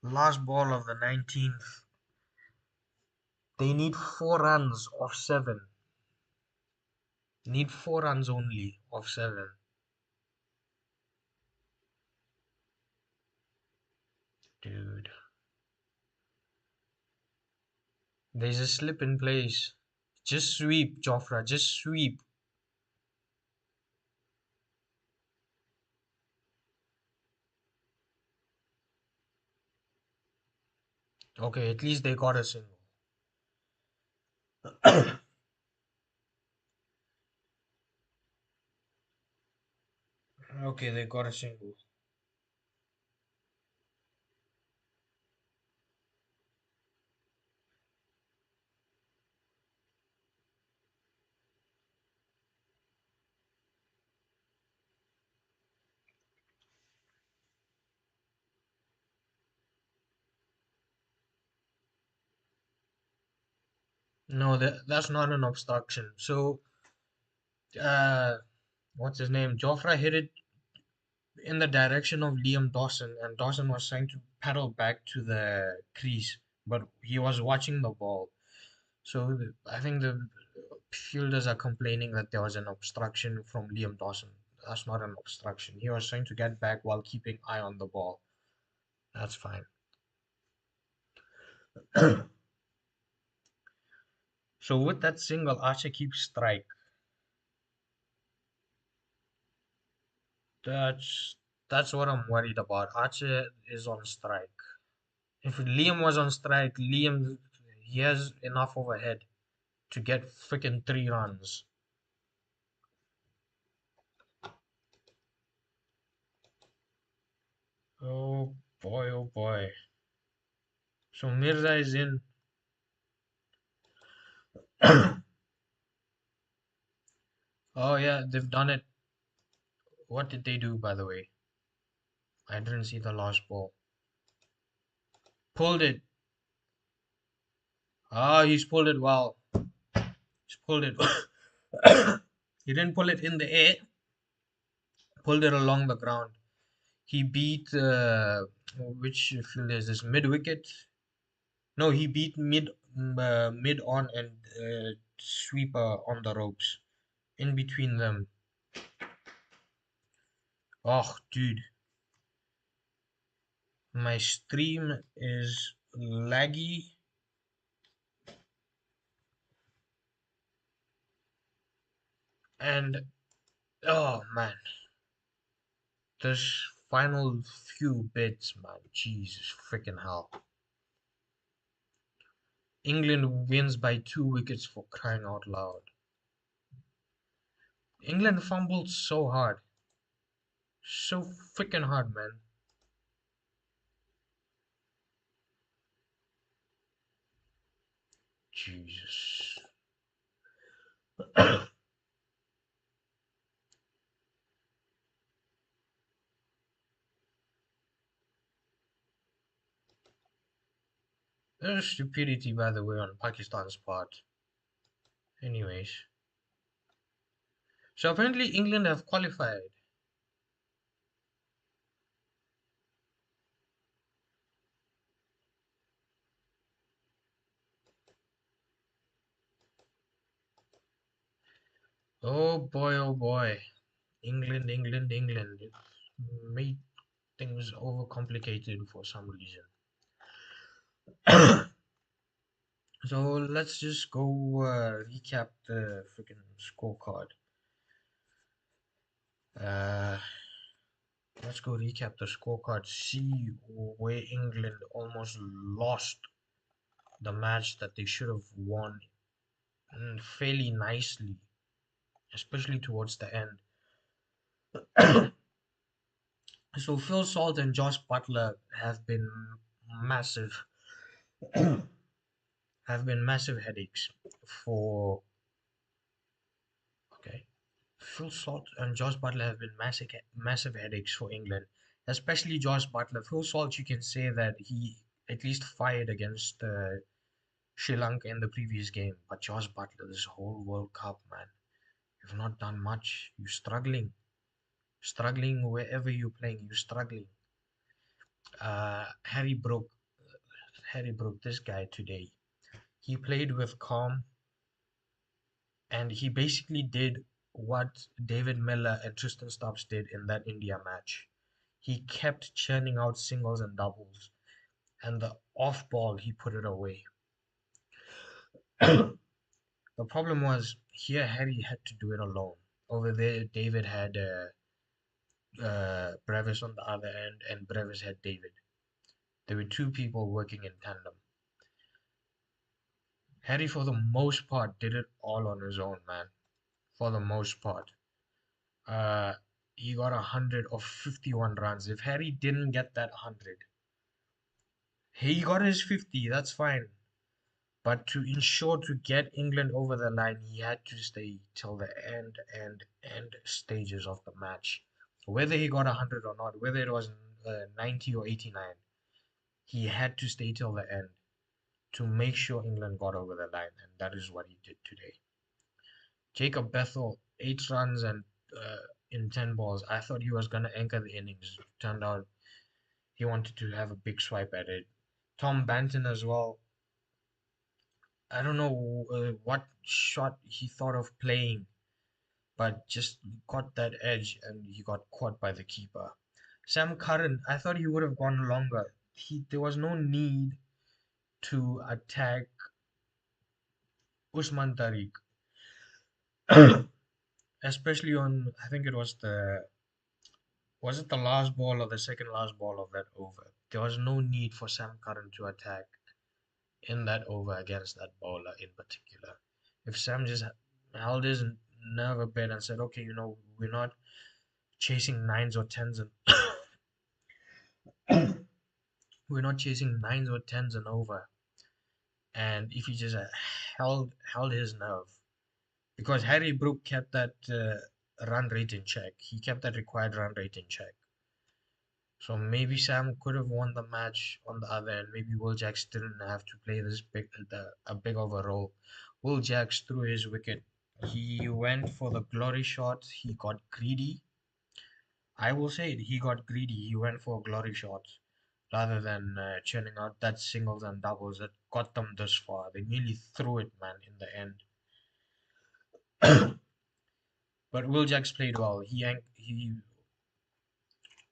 Last ball of the 19th. They need 4 runs of 7. Need 4 runs only of 7. Dude. There's a slip in place. Just sweep, Jofra. Just sweep. Okay, at least they got a single. Okay, they got a single. No, that's not an obstruction. So, uh, what's his name? Jofra hit it in the direction of Liam Dawson, and Dawson was trying to paddle back to the crease, but he was watching the ball. So I think the fielders are complaining that there was an obstruction from Liam Dawson. That's not an obstruction. He was trying to get back while keeping eye on the ball. That's fine. So with that single, Archer keeps strike. That's that's what I'm worried about. Archer is on strike. If Liam was on strike, Liam he has enough overhead to get freaking 3 runs. Oh boy, oh boy. So Mirza is in. Oh yeah, they've done it. What did they do, by the way? I didn't see the last ball. Pulled it. Ah, he's pulled it well. He's pulled it. He didn't pull it in the air. Pulled it along the ground. He beat which field is this? Mid wicket. No, he beat mid on and sweeper on the ropes. In between them. Oh, dude, my stream is laggy. And oh man, this final few bits, man, Jesus freaking hell. England wins by 2 wickets for crying out loud. England fumbled so hard. So freaking hard, man. Jesus. There's stupidity, by the way, on Pakistan's part. Anyways. So apparently England have qualified. Oh boy, oh boy. England, England, England. It made things overcomplicated for some reason. So let's just go recap the freaking scorecard. Uh, let's go recap the scorecard. See where England almost lost the match that they should have won fairly nicely, especially towards the end. So Phil Salt and Josh Butler massive, have been massive headaches for. Okay. Phil Salt and Josh Butler have been massive headaches for England, especially Josh Butler. Phil Salt, you can say that he at least fired against Sri Lanka in the previous game, but Josh Butler, this whole World Cup, man, you've not done much. You're struggling wherever you're playing. You're struggling. Harry broke this guy today. He played with calm, and he basically did what David Miller and Tristan Stubbs did in that India match. He kept churning out singles and doubles, and the off ball he put it away. The problem was here Harry had to do it alone. Over there, David had Brevis on the other end, and Brevis had David. There were two people working in tandem. Harry, for the most part, did it all on his own, man. For the most part. Uh, he got 151 runs. If Harry didn't get that 100, he got his 50, that's fine. But to ensure to get England over the line, he had to stay till the end stages of the match. Whether he got 100 or not, whether it was 90 or 89, he had to stay till the end. to make sure England got over the line, and that is what he did today. Jacob Bethell, 8 runs and in 10 balls. I thought he was going to anchor the innings. Turned out he wanted to have a big swipe at it. Tom Banton as well. I don't know what shot he thought of playing, but just got that edge and he got caught by the keeper. Sam Curran, I thought he would have gone longer. There was no need to attack Usman Tariq, especially on, I think it was it the last ball or the second last ball of that over? There was no need for Sam Curran to attack in that over against that bowler in particular. If Sam just held his nerve a bit and said, okay, we're not chasing nines or tens and we're not chasing nines or tens and over, and if he just held his nerve, because Harry Brooke kept that run rate in check. He kept that required run rate in check. So maybe Sam could have won the match on the other end. Maybe Will Jacks didn't have to play a big of a role. Will Jacks threw his wicket. He went for the glory shot. He got greedy. I will say it. He got greedy. He went for glory shots rather than churning out that singles and doubles that got them this far. They nearly threw it, man, in the end. But Will Jacks played well. He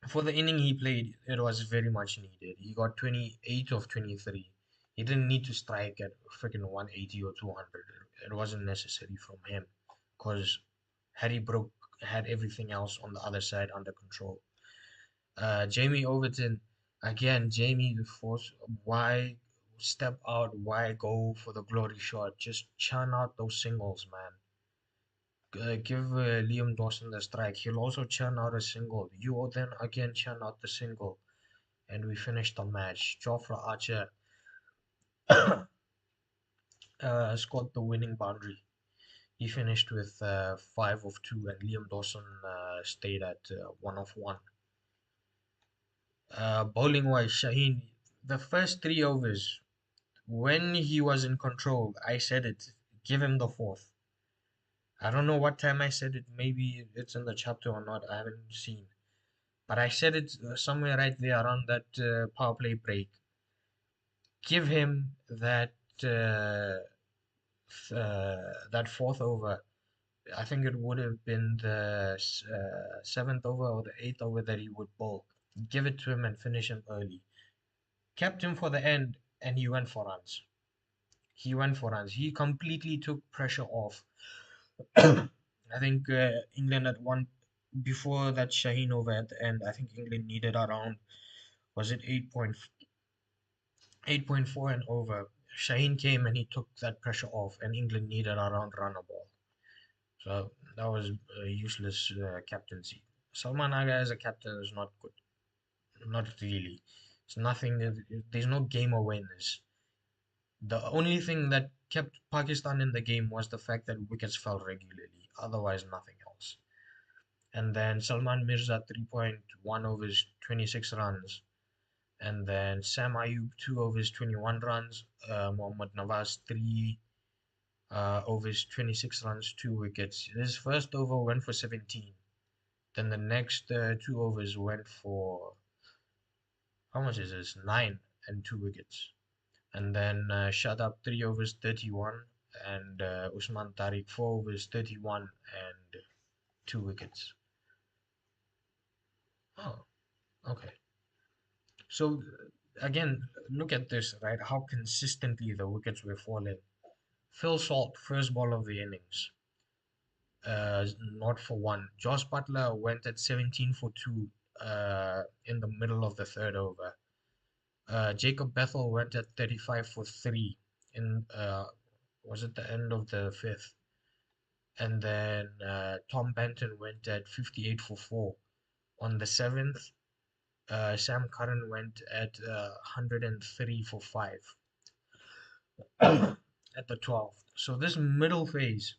For the inning he played, it was very much needed. He got 28 of 23. He didn't need to strike at freaking 180 or 200. It wasn't necessary from him because Harry Brooke had everything else on the other side under control. Jamie Overton, again, Jamie, why step out? Why go for the glory shot? Just churn out those singles, man. Give Liam Dawson the strike. He'll also churn out a single. You then again churn out the single, and we finish the match. Jofra Archer scored the winning boundary. He finished with 5 of 2, and Liam Dawson stayed at 1 of 1. Bowling wise, Shaheen, the first 3 overs, when he was in control, I said it. Give him the fourth. I don't know what time I said it. Maybe it's in the chapter or not. I haven't seen. But I said it somewhere right there around that power play break. Give him that fourth over. I think it would have been the seventh over or the eighth over that he would bowl. Give it to him and finish him early. Kept him for the end, and he went for runs. He went for runs. He completely took pressure off. I think England at one before that Shaheen over at the end. I think England needed around, was it 8.4 and over. Shaheen came and he took that pressure off, and England needed around run a ball. So that was a useless captaincy. Salman Aga as a captain is not good. Not really. It's nothing. There's no game awareness. The only thing that kept Pakistan in the game was the fact that wickets fell regularly. Otherwise, nothing else. And then Salman Mirza 3.1 overs, 26 runs. And then Sam Ayub 2 overs, 21 runs. Mohammad Nawaz 3 overs, 26 runs, 2 wickets. His first over went for 17. Then the next 2 overs went for, how much is this? 9 and 2 wickets. And then shadab 3 overs, 31. And Usman Tariq 4 overs, 31 and 2 wickets. Oh, okay. So again, look at this, right? How consistently the wickets were falling. Phil Salt, first ball of the innings, not for one. Josh Butler went at 17 for 2 in the middle of the third over. Jacob Bethell went at 35 for 3 in was it the end of the fifth? And then Tom Benton went at 58 for 4 on the seventh. Sam Curran went at 103 for 5 at the 12th. So this middle phase,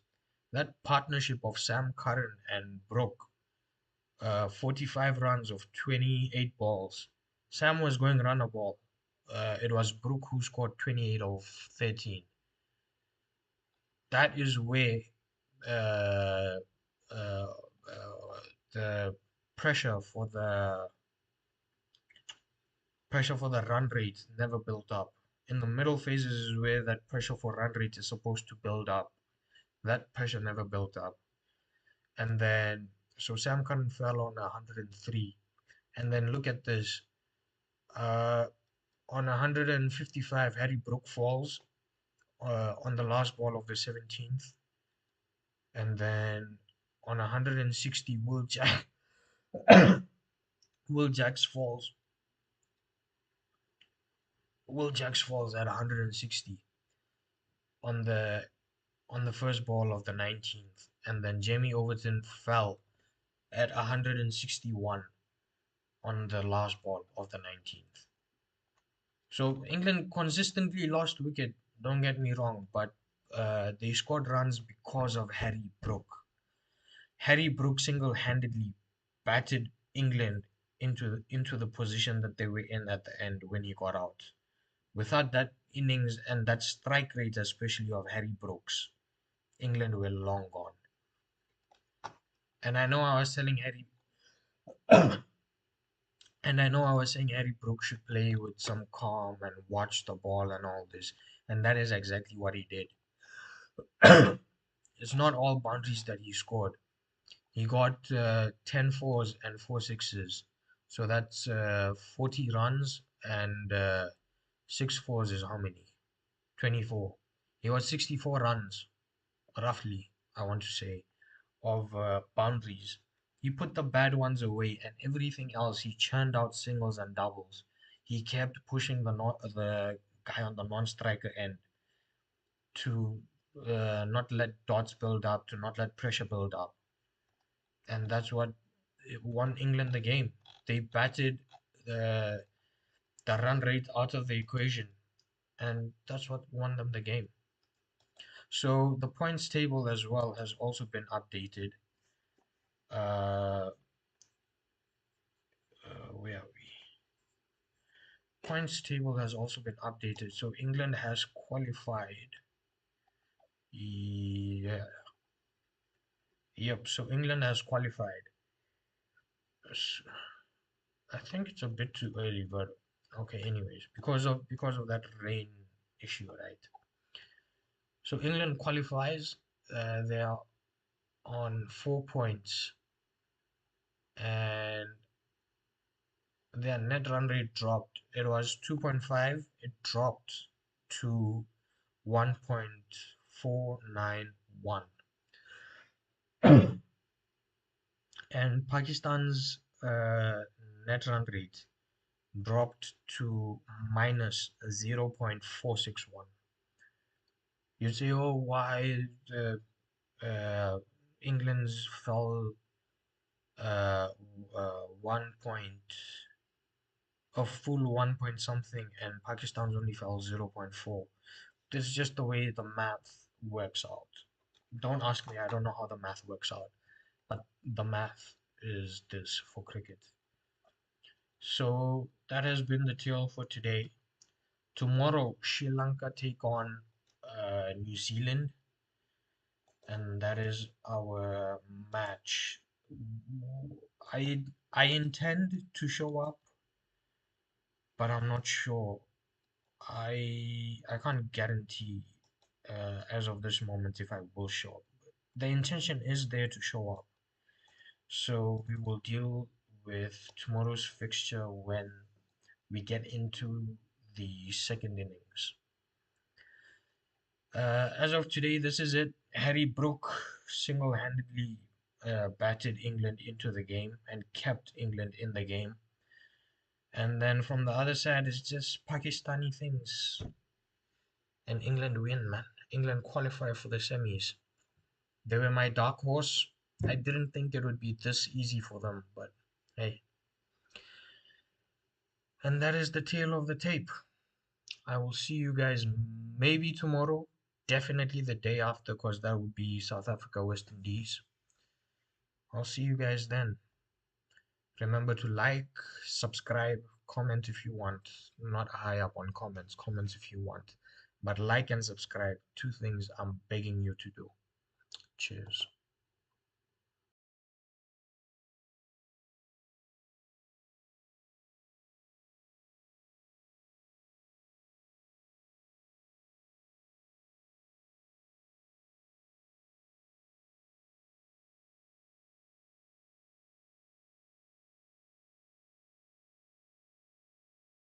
that partnership of Sam Curran and Brooke, 45 runs of 28 balls. Sam was going run a ball it was Brooke who scored 28 of 13. That is where uh, uh, the pressure for the run rate never built up. In the middle phases is where that pressure for run rate is supposed to build up. That pressure never built up. And then, so Sam Curran fell on 103. And then look at this. Uh, on 155, Harry Brooke falls on the last ball of the 17th. And then on 160, Will Jacks falls. Will Jacks falls at 160 on the first ball of the 19th, and then Jamie Overton fell at 161 on the last ball of the 19th. So England consistently lost wicket, don't get me wrong, but they scored runs because of Harry Brooke. Harry Brooke single-handedly batted England into the position that they were in at the end when he got out. Without that innings and that strike rate, especially of Harry Brooks, England were long gone. And I know I was telling Harry, and I know I was saying Harry Brooks should play with some calm and watch the ball and all this, and that is exactly what he did. It's not all boundaries that he scored. He got 10 fours and 4 sixes. So that's 40 runs and 6 fours is how many? 24. He got 64 runs, roughly, I want to say, of boundaries. He put the bad ones away and everything else, he churned out singles and doubles. He kept pushing the guy on the non-striker end to not let dots build up, to not let pressure build up. And that's what won England the game. They batted the run rate out of the equation, and that's what won them the game. So the points table as well has also been updated. Uh, where are we? Points table has also been updated. So England has qualified. Yeah. Yep. So England has qualified. I think it's a bit too early, but okay. Anyways, because of that rain issue, right? So England qualifies. They are on 4 points, and their net run rate dropped. It was 2.5. It dropped to 1.491. And Pakistan's net run rate dropped to minus 0.461. You say, oh, why the England's fell uh, 1 point, a full 1 point something, and Pakistan's only fell 0.4. This is just the way the math works out. Don't ask me, I don't know how the math works out, but the math is this for cricket. So that has been the tale for today. Tomorrow, Sri Lanka take on New Zealand, and that is our match. I I intend to show up, but I'm not sure. I can't guarantee as of this moment if I will show up. The intention is there to show up, so we will deal with tomorrow's fixture when we get into the second innings. As of today, this is it. Harry Brooke single-handedly batted England into the game and kept England in the game. And then from the other side, it's just Pakistani things. And England win, man. England qualify for the semis. They were my dark horse. I didn't think it would be this easy for them, but hey. And that is the tale of the tape. I will see you guys maybe tomorrow. Definitely the day after, because that would be South Africa, West Indies. I'll see you guys then. Remember to like, subscribe, comment if you want. Not high up on comments, comments if you want. But like and subscribe, two things I'm begging you to do. Cheers.